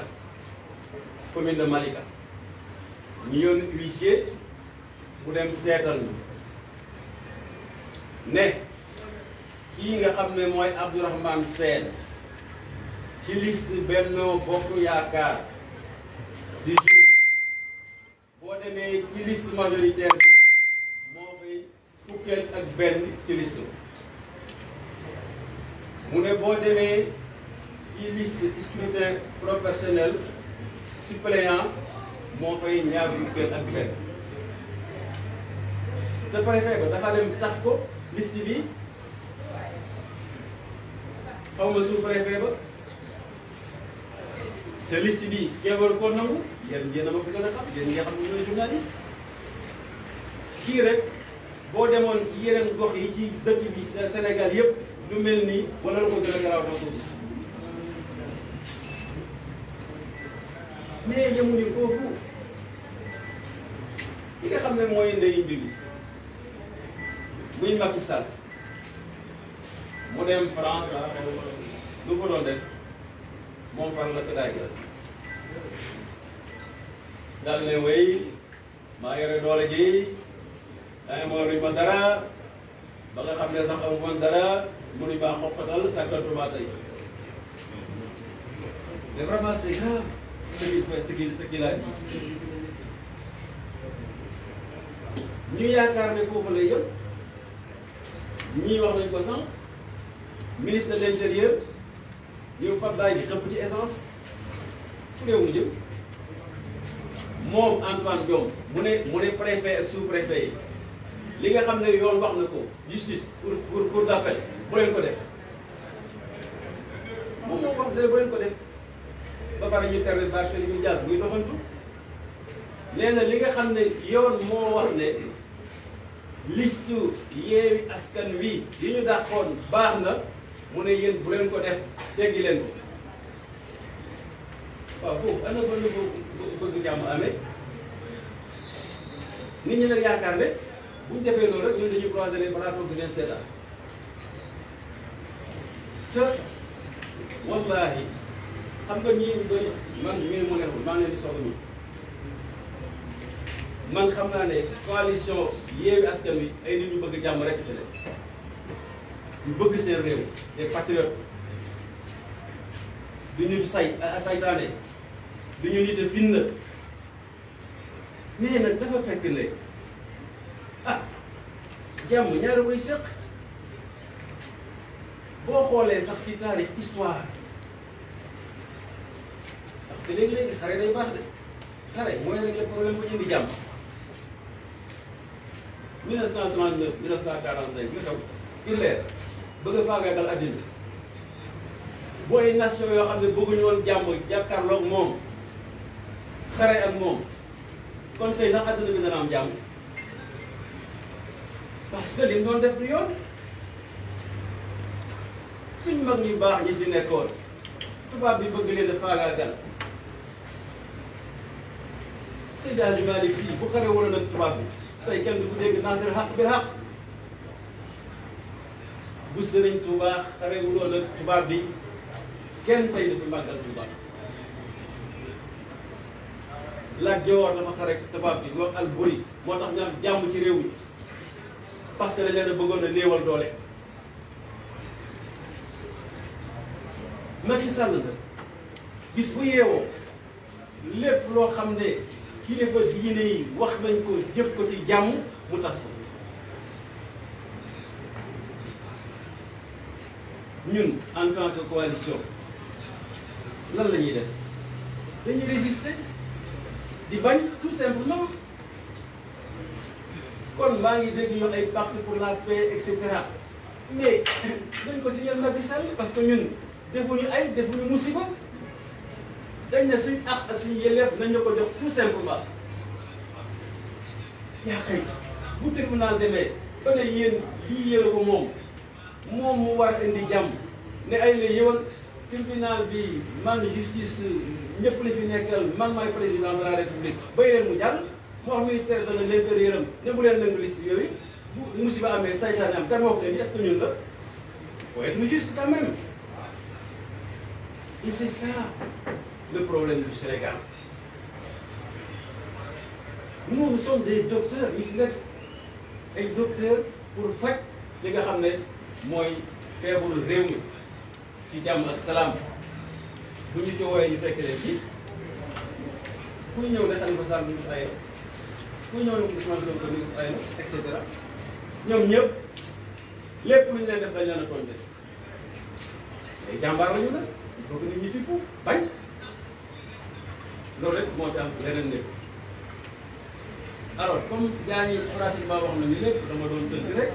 commune de Malika ñu yónni huissier mu dem seetal ne kii nga xam ne mooy Abdourahmane Sène ci liste Benno Bokk Yaakaar di juriste boo demee ci liste majoritaire bi moo fay fukkeel ak benn ci liste mu ne boo demee ci liste scrutin proportionnel suppléant moo fay ñaar fukkeel ak benn te préfet ba dafa dem tax ko liste bi xaw ma sous préfet ba te liste bi kéemal ko nangu yéen a ma ko gën a xam yéen nga xam ne ñooy journaliste kii rek boo demoon ci yeneen gox yi ci dëkk bi Sénégal yëpp lu mel nii wala lu ko gën a garaaw moo ko gis mais yemuñu foofu ki nga xam ne mooy ndeyu mbir mi muy Macky Sall mu dem France lu ko doon def moom far la ko daay daal ne wey maa yore doole ji danga moo luñ ma dara ba nga xam ne sax amu man dara mënuñ maa xoqatal sàkkantuma tey mais vraiment c'est grave ce qu'il a dit ñu yaakaar ne foofu lay yëpp ñii wax nañ ko sànq ministre de l'intérieur ñu fab daay ji xëpp ci essence fu réew mu jëm moom Antoine Diome mu ne préfet ak sous-préfet yi li nga xam ne yoon wax na ko justice pour d'appel bu leen ko def moom moo ko wax bu leen ko def ba pare ñu tere Barthélémy Dias muy doxantu nee na li nga xam ne yoon moo wax ne liste Yewwi Askan Wi yi ñu dàqoon baax na mu ne yéen bu leen ko def teggi leen ko waaw boobu ana ba nu bëgg jàmm amee nit ñi nag yaakaar ne buñ defee loolu rek ñun dañuy croiser les bras toog di leen seetaan te wallahi xam nga ñii bëri man mii mu neexul maa ngi leen di soog a man xam naa ne coalition Yewwi Askan Wi ay nit ñu bëgg jàmm rek fi ne ñu bëgg seen réew des patriotes du ñu saytaane du ñu nit a finna mais nag dafa fekk ne jàmm ñaari koy sëq boo xoolee sax ci taarix histoire parce que léegi-léegi xare day baax de xare mooy régler problème bu indi jàmm 1939 1945 lu xew Hitler bëgg a faagaagal àddina booy nation yoo xam ne bëgguñu woon jàmm jàkkaarloog moom xare ak moom kon tey ndax àddina bi dana am jàmm parce que li mu doon def du yoon suñ mag ñu baax ñi fi nekkoon tubaab bi bëgg leen a faagaagal Seydi Hadji Malick Sy bu xare wala nag tubaab bi tey kenn du ko dégg naasir xaq bil xaq bu Sëriñ Tuubaa xare wuloon ak tubaab bi kenn tey dafa màggal tubaab Lat Joor dafa xare tubaab bi di wax Alburi moo tax ñu am jàmm ci réew mi parce que dañ leen a bëggoon a néewal doole Macky Sall la bis bu yeewoo lépp loo xam ne kilifa diine yi wax nañ ko jëf ko ci jàmm mu tas ko ñun en tant que coalition lan la ñuy def dañuy résister di bañ tout simplement kon maa ngi dégg ñu ay pacte pour la paix et cetera mais dañ ko signé Macky Sall parce que ñun defuñu ay defuñu musiba dañ ne suñu àq ak suñu yelleef nañ la ko jox tout simplement yaa xëy bu tribunal demee ba ne yéen lii yéen ko moom mu war a indi jàmm ne ay la yëwal tribunal bi man justice ñëpp li fi nekkal man maay président de la république bay leen mu jàll moo wax ministère de l'intérieur am ne bu leen nangu liste yooyu bu musiba amee saytaane am kan moo ko indi est-ce que ñun la faut être juste quand même et c'est ça le problème du Sénégal nous sommes des docteurs ñi fi nekk ay docteurs pour faj li nga xam ne mooy feebaru réew mi ci jàmm ak salaam bu ñu ci wooyee ñu fekk leen ci kuy ñëw ne Khalifa Sall ñu ay na kuy ñëw ne Ousmane Sonko ñu ay na et cetera ñoom ñëpp lépp lu ñu leen def dañ leen a tooñ des ay jàmbaar lañu la il faut que nit ñi fippu bañ loolu rek moo ci am leneen nekk alors comme gars yi pratiquement wax nañu lépp dama doon tënk rek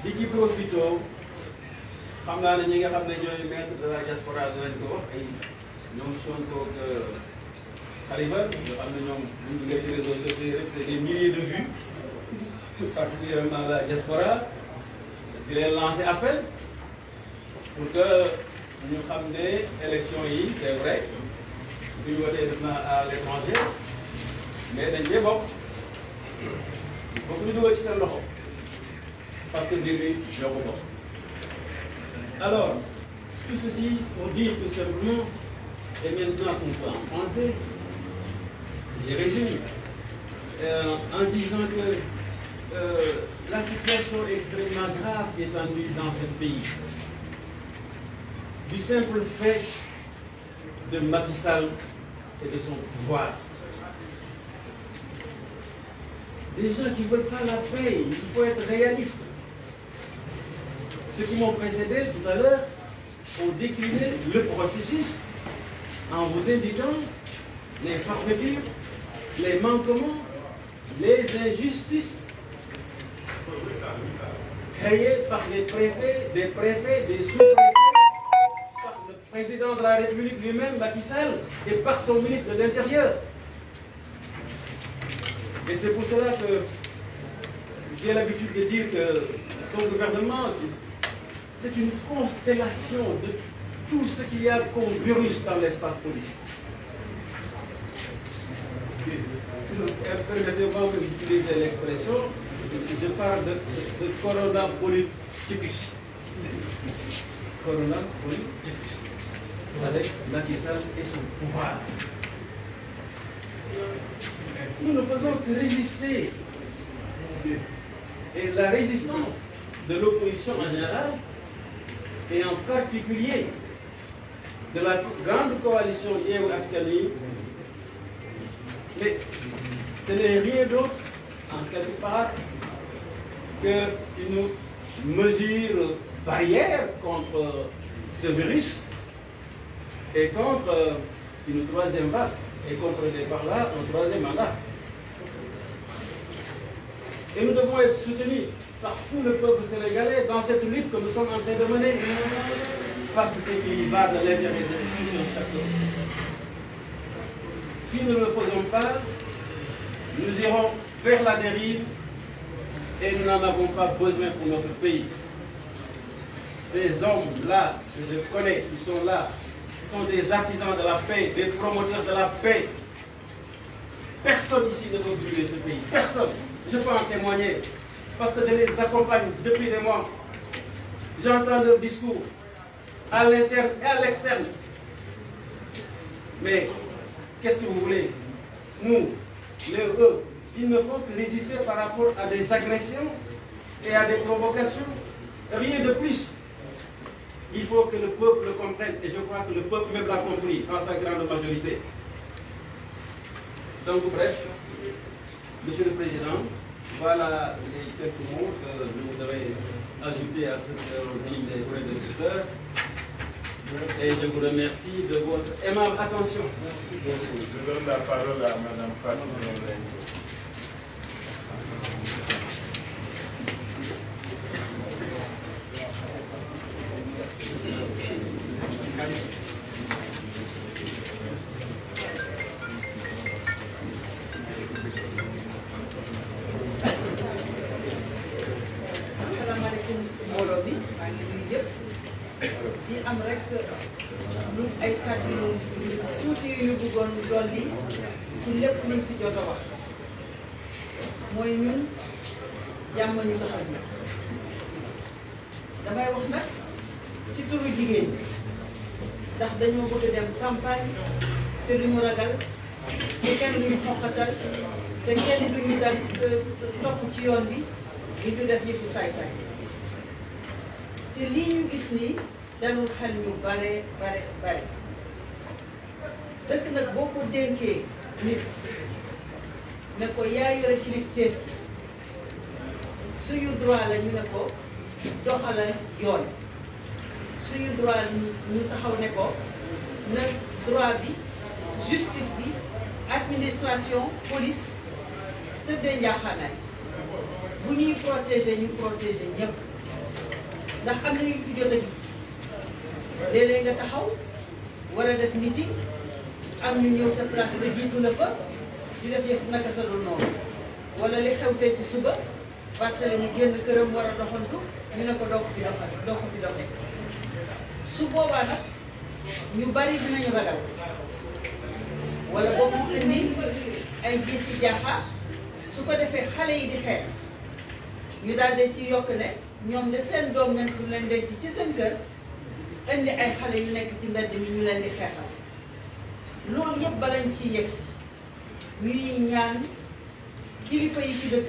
di ci profito xam naa ne ñi nga xam ne ñooy maître de la diaspora dinañ ko wax ay ñoom Sonko ak Khalifa nga xam ne ñoom bu ñu duggee ci réseaux sociaux yi rek c'est des milliers de vues particulièrement la diaspora di leen lancer appel pour que ñu xam ne élection yi c'est vrai bu ñu wotee def na à l'étranger mais dañ cee bokk ñu dugal ci seen loxo parce que mbir mi ñoo ko bokk. Alors, tout ceci pour dire tout simplement, et maintenant qu'on peut en penser, j'ai résumé en disant que la situation extrêmement grave qui est tendue dans ce pays, du simple fait de Macky Sall et de son pouvoir. Des gens qui ne veulent pas la paix, il faut être réaliste. Ceux qui m'ont précédé tout à l'heure ont décliné le processus en vous indiquant les forfaitures, les manquements, les injustices créées par les préfets, des sous-préfets, par le président de la République lui-même, Macky Sall, et par son ministre de l'Intérieur. Et c'est pour cela que j'ai l'habitude de dire que son gouvernement, c'est une constellation de tout ce qu'il y a comme virus dans l'espace politique. Permettez-moi d'utiliser l'expression, je parle de corona politicus. Corona politicus. Avec Macky Sall et son pouvoir. Nous ne faisons que résister. Et la résistance de l'opposition en général, et en particulier de la grande coalition Yewwi Askan Wi, mais ce n'est rien d'autre, en quelque part, qu'une mesure barrière contre ce virus et contre une troisième vague et contre par là un troisième mandat. Et nous devons être soutenus par tout le peuple sénégalais dans cette lutte que nous sommes en train de mener, parce qu'il y va de l'intérêt de tout un chacun. Si nous ne le faisons pas, nous irons vers la dérive et nous n'en avons pas besoin pour notre pays. Ces hommes-là que je connais, qui sont là, sont des artisans de la paix, des promoteurs de la paix. Personne ici ne veut brûler ce pays. Personne. Je peux en témoigner. Parce que je les accompagne depuis des mois. J'entends leur discours à l'interne et à l'externe. Mais qu'est-ce que vous voulez? Nous, eux, ils ne font que résister par rapport à des agressions et à des provocations. Rien de plus. Il faut que le peuple le comprenne, et je crois que le peuple même l'a compris en sa grande majorité. Donc bref, Monsieur le Président, voilà les quelques mots que vous devez ajouter à cette ligne des prédécesseurs. Et je vous remercie de votre aimable attention. Je donne la parole à Mme Fatou. asalaamaaleykum mbooloo bi maa ngi nuyu ñëpp di am rek lu ay kàddu yu tuuti yu ñu bëggoon dolli ci lépp liñ fi jot a wax mooy ñun jàmm ñu taxaw ñu damay wax nag ci turu jigéen ndax dañoo bëgg dem campagne te duñu ragal te kenn duñu xoqatal te kenn duñu dal topp ci yoon bi di ñu def yëfu saay-saay te lii ñu gis nii dalul xel ñu bare dëkk nag boo ko dénkee nit ne ko yaa yore kilifteef suñu droit la ñu ne ko doxalal yoon suñu droit ñu taxaw ne ko na droit bi justice bi administration police tëddee njaaxaanaay bu ñuy protéger ñu protéger ñëpp ndax am na ñu fi jot a gis léeg-léeg nga taxaw war a def meeting am ñu ñëw te place ba jiitu la fa di def yëf naka sa dul noonu wala li xew tey ci suba Barthélémy mu génn këram war a doxantu ñu ne ko doo ko fi doxee su boobaa nag ñu bari dinañu ragal wala boobu mu indi ay jiit ci jaaxa su ko defee xale yi di xeex ñu daal de ci yokk ne ñoom de seen doom ngeen ko leen denc ci seen kër indi ay xale yu nekk ci mbedd mi ñu leen di xeexal loolu yëpp balañ si yegsi ñuy ñaan kilifa yi ci dëkk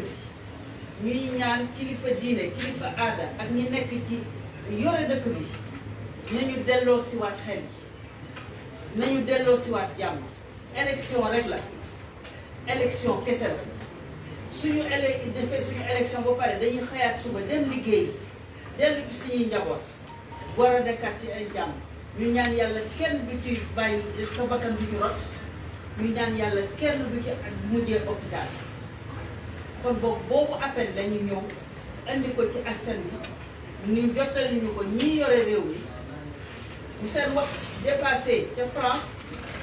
bi ñuy ñaan kilifa diine kilifa aada ak ñi nekk ci yore dëkk bi nañu delloo siwaat xel yi nañu delloo siwaat jàmm élection rek la élection kese la suñu defee suñu élection ba pare dañuy xëyaat suba dem liggéey dellu ci suñuy njaboot war a nekkaat ci ay jàmm ñu ñaan yàlla kenn du ci bàyyi sa bakkan du ci rot ñu ñaan yàlla kenn du ci mujjee hôpital kon boobu appel la ñu ñëw indi ko ci askan bi ñu jottali ñu ko ñii yore réew mi bu seen wax dépassé ca France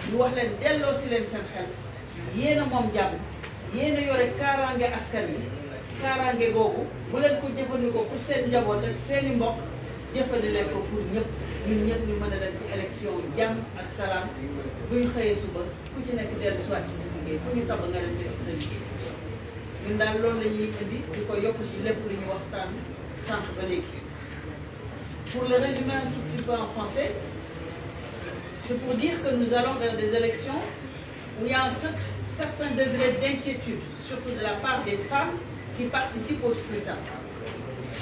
ñu wax leen delloo si leen seen xel yéen a moom jàmm yéen a yore kaaraange askan wi kaaraange googu bu leen ko jëfandikoo pour seen njaboot ak seen i mbokk jëfandi leen ko pour ñëpp ñun ñëpp ñu mën a dem ci élection jàmm ak salaam bu ñu xëyee suba ku ci nekk dellu si waat ci sa liggéey ku ñu tabb nga dem def sa liggéey ñun daal loolu la ñuy indi di ko yokk ci lépp lu ñu waxtaan sànq ba léegi. Pour le résumer un tout petit peu en français, c'est pour dire que nous allons vers des élections où il y a un certain degré d'inquiétude, surtout de la part des femmes qui participent au scrutin.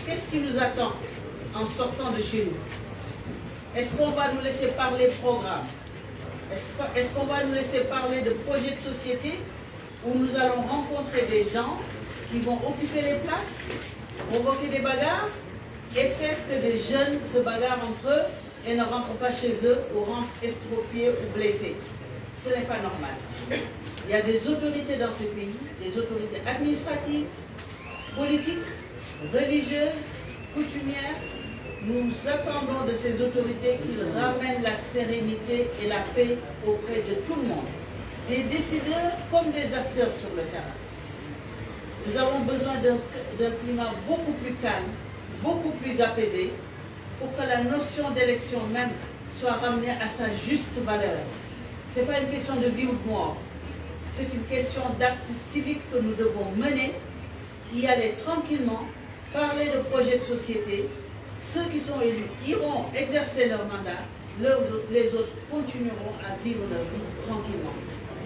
Qu'est-ce qui nous attend en sortant de chez nous? Est-ce qu'on va nous laisser parler programme? Est-ce qu'on va nous laisser parler de projets de société où nous allons rencontrer des gens qui vont occuper les places, provoquer des bagarres, et faire que des jeunes se bagarrent entre eux et ne rentrent pas chez eux ou rentrent estropiés ou blessés. Ce n'est pas normal. Il y a des autorités dans ces pays, des autorités administratives, politiques, religieuses, coutumières. Nous attendons de ces autorités qu'ils ramènent la sérénité et la paix auprès de tout le monde, des décideurs comme des acteurs sur le terrain. Nous avons besoin d'un climat beaucoup plus calme, beaucoup plus apaisé, pour que la notion d'élection même soit ramenée à sa juste valeur. Ce n'est pas une question de vie ou de mort, c'est une question d'acte civique que nous devons mener, y aller tranquillement, parler de projets de société. Ceux qui sont élus iront exercer leur mandat, les autres continueront à vivre leur vie tranquillement.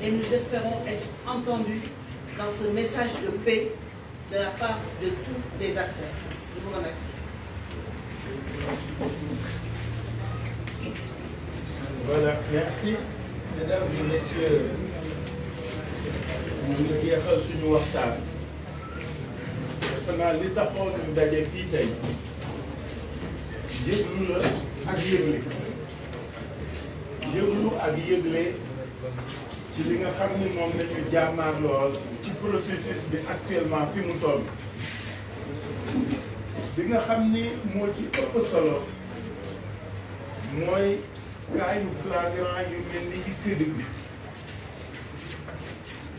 Et nous espérons être entendus dans ce message de paix de la part de tous les acteurs. Je vous remercie. Voilà, merci. Mesdames et messieurs, ñu ngi jeexal suñu waxtaan. Defe naa li taxoon ñu daje fii tey yëglu la ak yëgle yëglu ak yëgle ci li nga xam ni moom la ñu jàmmaar lool ci processus bi actuellement fi mu toll bi nga xam ni moo ci ëpp solo mooy cas yu flagrant yu mel ni yi Kédougou.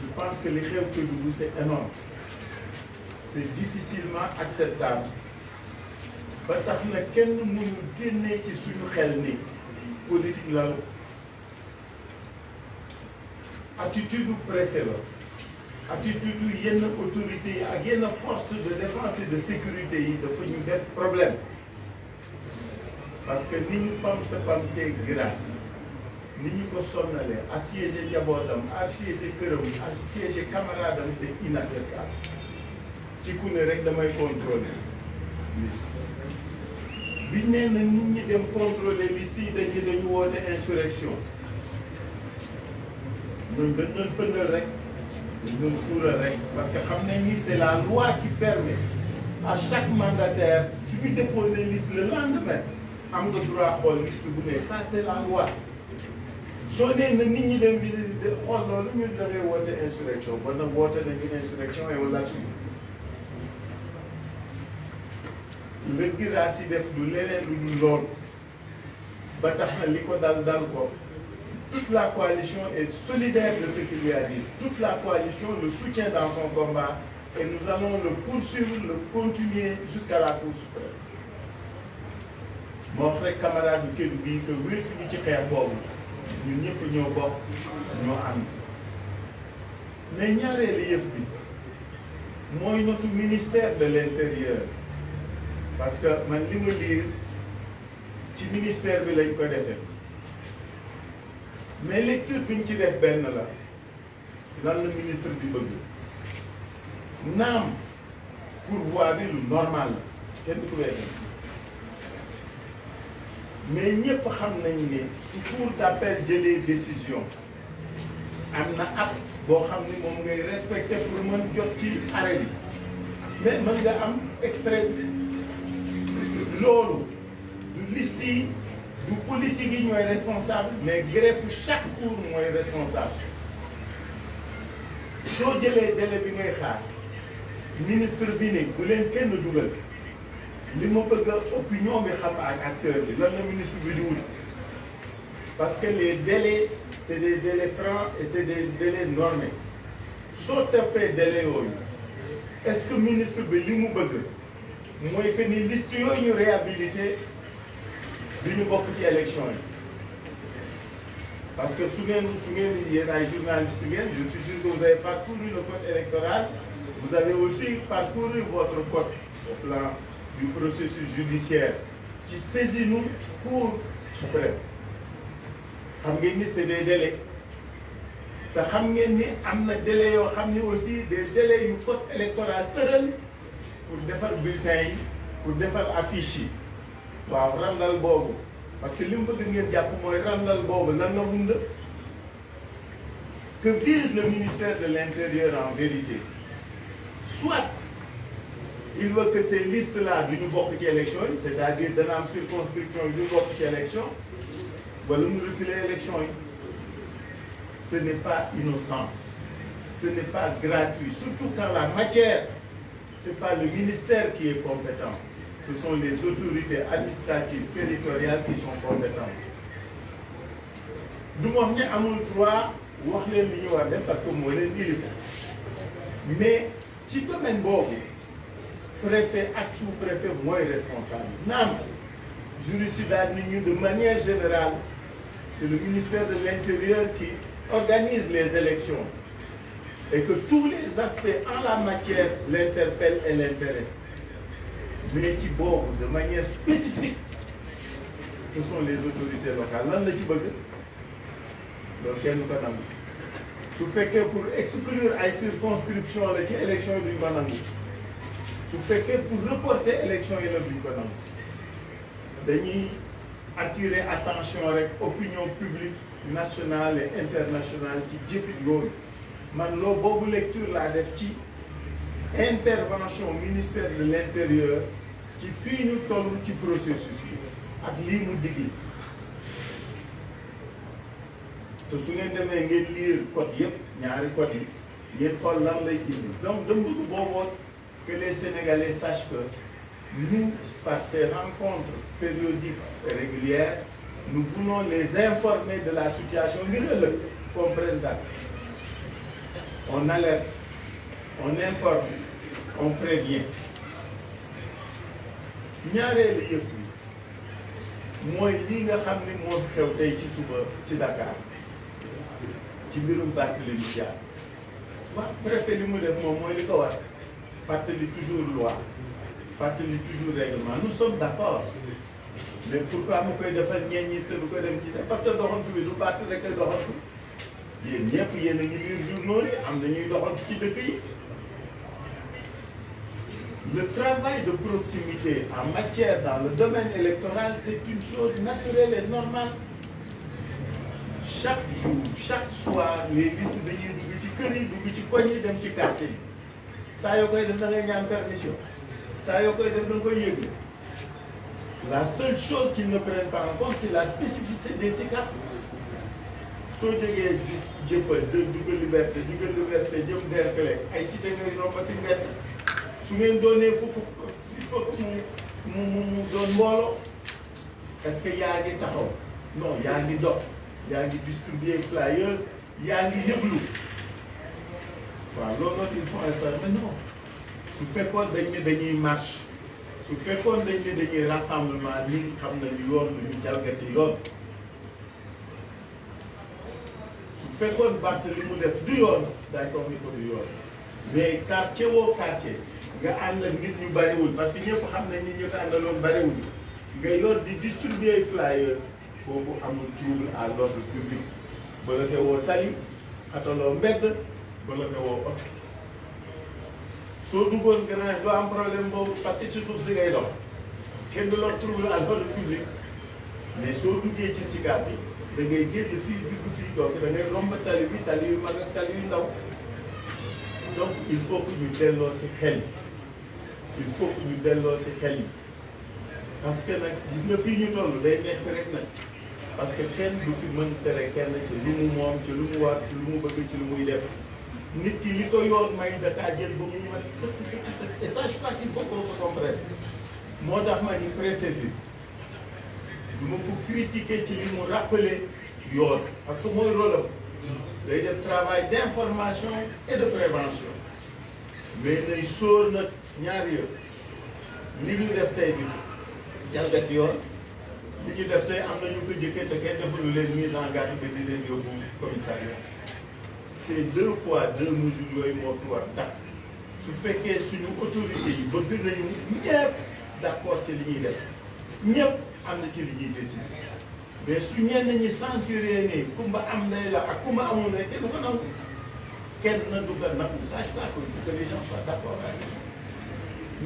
Je pense que li xew Kédougou c'est énorme, c'est difficilement acceptable ba tax na kenn mënu génnee ci suñu xel ni politique la attitude préfet la attitude yenn autorités yi ak yenn force de défense et de sécurité yi dafa ñu def problème parce que ni ñu pamtee grâce ni ñu ko sonnalee assiégé njabootam assiégé këram assiégé camarade am c'est inacceptable ci ku ne rek damay contrôler liste biñ nee na nit ñi dem contrôler liste yi dañu woote insurrection ñun dañ doon bëndal rek ñun suural rek parce que xam nañ ni c'est la loi qui permet à chaque mandataire suñu déposer liste le lendemain am nga droit xool liste bu ne ça c'est la loi soo nee na nit ñi dem visiter xool loolu ñu dangay woote insurrection ba nag woote nañu insurrection et on l'assume la grâce yi def du leneen lu dul lool ba tax na li ko dal ko toute la coalition est solidaire de ce qu'il lui a dit. Toute la coalition le soutient dans son combat et nous allons le poursuivre, le continuer jusqu'à la Cour suprême. moo wax rek camarade bu Kédougou bi que wéetu ñu ci xeex boobu ñun ñëpp ñoo bokk ñoo ànd mais ñaareelu yëf bi mooy notre ministère de l'intérieur parce que man li ma lire ci ministère bi lañ ko defee mais lecture bi ñu ci def benn la lan la ministre bi bëgg naam pourvoi bi lu normal la kenn du ko wéete mais ñëpp xam nañ ne su cour d'appel jëlee décision am na at boo xam ni moom ngay respecté pour mën jot ci arrêt bi mais mën nga am extrait loolu du liste yi du politique yi ñooy responsable mais greffe chaque cour mooy responsable soo jëlee délai bi ngay xaar ministre bi ne bu leen kenn dugal li ma bëgg opinion bi xam ak acteur bi lan la ministre bi di wut parce que les délais c'est des délais francs et c'est des délais normés soo toppee délai yooyu est-ce que ministre bi li mu bëgg mooy que ni liste yooyu ñu réhabilité du ñu bokk ci élection yi parce que su ngeen yéen ay journaliste ngeen je suis sûr que vous avez parcouru le code électoral vous avez aussi parcouru votre code au plan du processus judiciaire qui saisit nous Cour suprême xam ngeen ni c'est des délais te xam ngeen ni am na délais yoo xam ni aussi des délais yu code électoral tëral pour defar bulletin yi pour defar affiche yi waaw randal boobu parce que li mu bëgg ngeen jàpp mooy randal boobu lan la wund que vise le ministère de l'Intérieur en vérité soit il veut que ces listes-là du ñu bokk ci élection yi c'est-à-dire dana am circonscription yi du bokk ci élection wala mu reculer élection yi ce n'est pas innocent ce n'est pas gratuit surtout quand la matière c'est pas le ministère qui est compétent ce sont les autorités administratives territoriales qui sont compétentes du ma wax ne amul droit wax leen li ñu war def parce que moo leen ilif mais ci domaine boobu préfet ak sous-préfet mooy responsable naam juriste daal nit ñu de manière générale c'est le ministère de l'Intérieur qui organise les élections et que tous les aspects en la matière l'interpellent et l'intéressent mais ci boobu de manière spécifique ce sont les autorités locales lan la ci bëgg loolu kenn ko nangu su fekkee pour exclure ay circonscription la ci élection yi duñ ko nangu su fekkee pour reporter élection yi la duñ ko nangu dañuy attirer attention rek opinion publique nationale et internationale ci jëfit yooyu man loo boobu lecture laa def ci intervention ministère de l'intérieur ci fii ñu toll ci processus bi ak lii mu digli te su ngeen demee ngeen lire code yëpp ñaari code yi ngeen xool lan lay indi donc dama bëgg booboo que les Sénégalais sachent que nous par ces rencontres périodiques et régulières nous voulons les informer de la situation ngir ëllëg comprendre daal on alerte on informe on prévient ñaareelu yëf bi mooy lii nga xam ni moo xew tey ci suba ci Dakar ci mbirum Barthélémy Dias waaw préfet li mu def moom mooy li ko war fàttali toujours loi fàttali toujours règlement nous sommes d'accord mais pourquoi mu koy defal ñeen ñi te du ko dem ci parce que doxantu bi du parti rek a doxantu yéen ñëpp yéen a ngi lire journaux yi am na ñuy doxantu ci dëkk yi le travail de proximité en matière dans le domaine électoral c'est une chose naturelle et normale chaque jour chaque soir les listes dañuy dugg ci kër yi dugg ci koñ yi dem ci quartier yi saa yoo koy def da ngay ñaan permission saa yoo koy def da nga koy yëg la seule chose qu'ils ne prennent pas en compte c'est la spécificité des SICAP soo jógee jëppal dugg liberté jëm Derklé ay cité ngay rombati mbedd su ngeen doonee fukk mu doon mbooloo est-ce que yaa ngi taxaw non yaa ngi dox yaa ngi distribuer flyers yaa ngi yëglu waaw loolu il faut faire mais non su fekkoon dañ ne dañuy marche su fekkoon dañ ne dañuy rassemblement nit xam nañu yoon lu ñu jalgati yoon su fekkoon Barth li mu def du yoon dañ ko ni ko du yoon mais quartier woo quartier nga ànd ak nit ñu bariwul parce que ñëpp xam nañ ni ñu ko àndaloon bariwul nga yor di distribuer flyers foofu amul trouble à l'ordre public bloqué woo tali xataloo mbedd bloqué woo oto soo duggoon grenade doo am problème boobu parce que ci suuf si ngay dox kenn du la trouble à l'ordre public mais soo duggee ci SICAP bi da ngay génn fii dugg fii donc da ngay romb tali bi tali yu mag ak tali yu ndaw donc il faut que ñu delloo si xel il faut que ñu delloo si xel yi parce que nag gis nga fii ñu toll day nekk rek nag parce que kenn du fi mën tere kenn ci lu mu moom ci lu mu war ci lu mu bëgg ci lu muy def nit ki li ko yoon may dakaa jël ba mu mat sëkk et ça je crois qu'il faut qu'on se comprenne moo tax ma ni préfet bi du ma ko critiquer ci li mu rappeler yoon parce que mooy rôle am day def travail d'information et de prévention mais nay sóor nag ñaari yëf li ñu def tey bi jalgati yoon li ñu def tey am na ñu ko jëkkee te kenn defalu leen mise en garde que di leen yóbbu commissariat c'est 2 poids 2 mesures yooyu moo fi war tax su fekkee suñu autorités yi bëgg nañu ñëpp d'accord ci li ñuy def ñëpp am na ci li ñuy décider mais su ñenn ñi censuré ne kumba am nay la ak kumba amul na kenn du ko nangu kenn na du ko nangu ça je crois qu'il faut que les gens soient d'accord là-dessus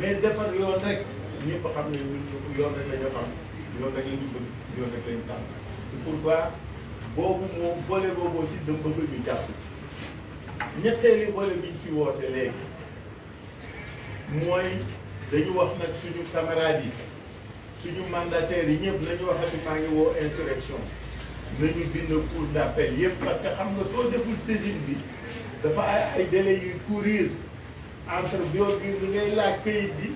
mais defar yoon rek ñëpp xam ne ñun yoon rek la ñu xam yoon rek la ñu bëgg yoon rek la ñu tàmm c'est pourquoi boobu moom volet boobu aussi dama bëgg ñu jàpp ñetteeli volet bi ñu fi woote léegi mooy dañu wax nag suñu camarades yi suñu mandataires yi ñëpp nañu waxati maa ngi woo insurrection nañu bind cour d'appel yëpp parce que xam nga soo deful saisine bi dafa ay délais yuy courir entre bio bi li ngay laaj kayit bi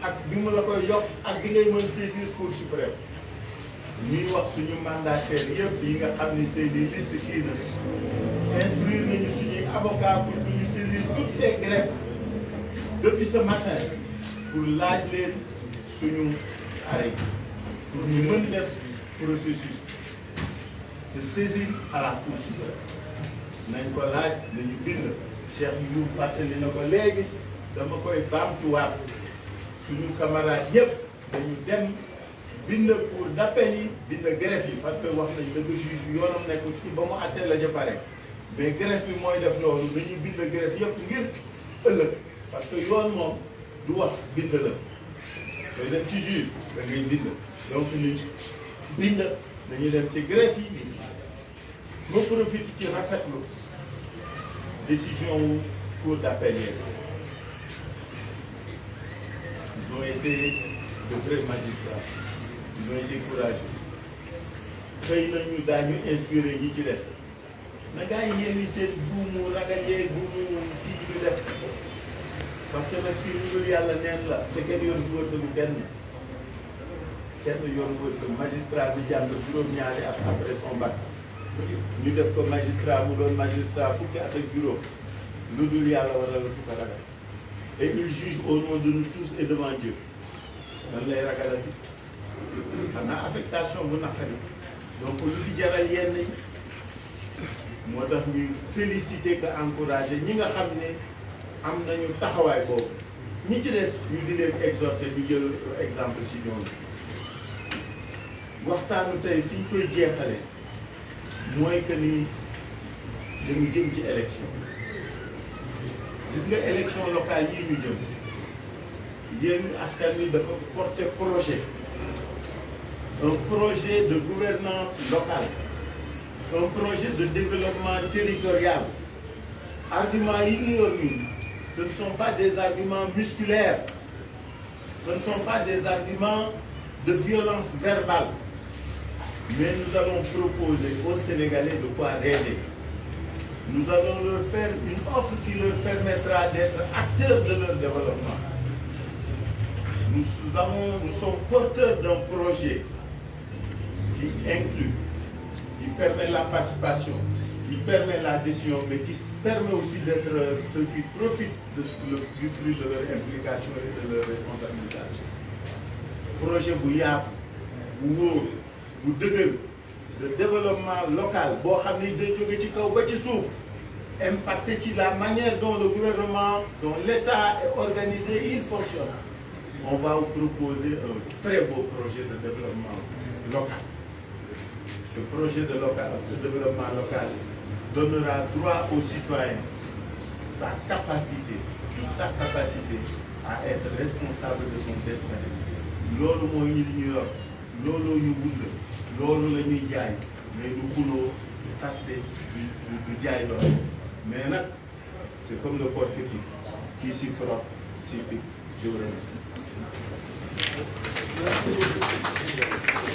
ak bi mu la koy yokk ak bi ngay mën saisir cour suprême ñuy wax suñu mandataires yëpp yi nga xam ni c'est des listes kii na instruire nañu suñuy avocat pour que ñu saisir toutes les greffes depuis ce matin pour laaj leen suñu arrêt pour ñu mën def processus de saisine à la Cour suprême nañ ko laaj nañu bind Cheikh Youm fàttali na ko léegi dama koy baamtuwaat suñu camarades yëpp dañu dem bind cour d'appel yi bind greffe yi parce que wax nañ dëgg juge yoonam nekkul ci ba mu àttee la ja pare mais greffe bi mooy def loolu nañu bind greffe yëpp ngir ëllëg parce que yoon moom du wax bind la sooy dem ci juge da ngay bind donc ñu bind dañuy dem ci greffe yi ma profite ci rafetlu décision wu cour d'appel yi ils ont été de vrais magistrats ils ont été courageux xëy nañu daañu inspiré ñi ci def na gaa yi yéen seen buumu ragalee buumu kii ñu def parce que nag fii lu dul yàlla neen la te kenn yoon wërsëgu kenn yoon wërsëg magistrat bi jàng juróom-ñaari at après son bac ñu def ko magistrat mu doon magistrat fukki at ak juróom lu dul yàlla war a la ko ragal et il juge au nom de nous tous et devant Dieu dan lay ragalati xanaa affectation bu naqari donc lu fi jaral yenn yi moo tax ñuy féliciter que encourager ñi nga xam ne am nañu taxawaay boobu ñi ci des ñu di leen exhorter ñu jël exemple ci ñoom waxtaanu tey fi ñu koy jeexale mooy que ni dañu jëm ci élection gis nga élection locale yi ñu jëm yéen askan wi dafa porter projet un projet de gouvernance locale un projet de développement territorial argument yi ñu yor nii ce ne sont pas des arguments musculaires ce ne sont pas des arguments de violence verbale mais nous allons proposer aux Sénégalais de quoi rêver. Nous allons leur faire une offre qui leur permettra d'être acteurs de leur développement. Nous sommes porteurs d'un projet qui inclut, qui permet la participation, qui permet la décision, mais qui permet aussi d'être ceux qui profitent du fruit de leur implication et de leur responsabilisation. Projet bu yaatu bu wóor bu dëgër de développement local boo xam ni day jóge ci kaw ba ci suuf impacté ci la manière dont le gouvernement, dont l'État est organisé, il fonctionne. On va vous proposer un très beau projet de développement local. Ce projet de développement local donnera droit aux citoyens sa capacité, toute sa capacité à être responsable de son destin. Loolu mooy ñu li ñu yor looloo ñu wund loolu la ñuy jaay mais du xuloo du xaste du jaay doole mais nag c'est comme le porc-épic qui s'y frotte s'y pique. Je vous remercie. Merci beaucoup.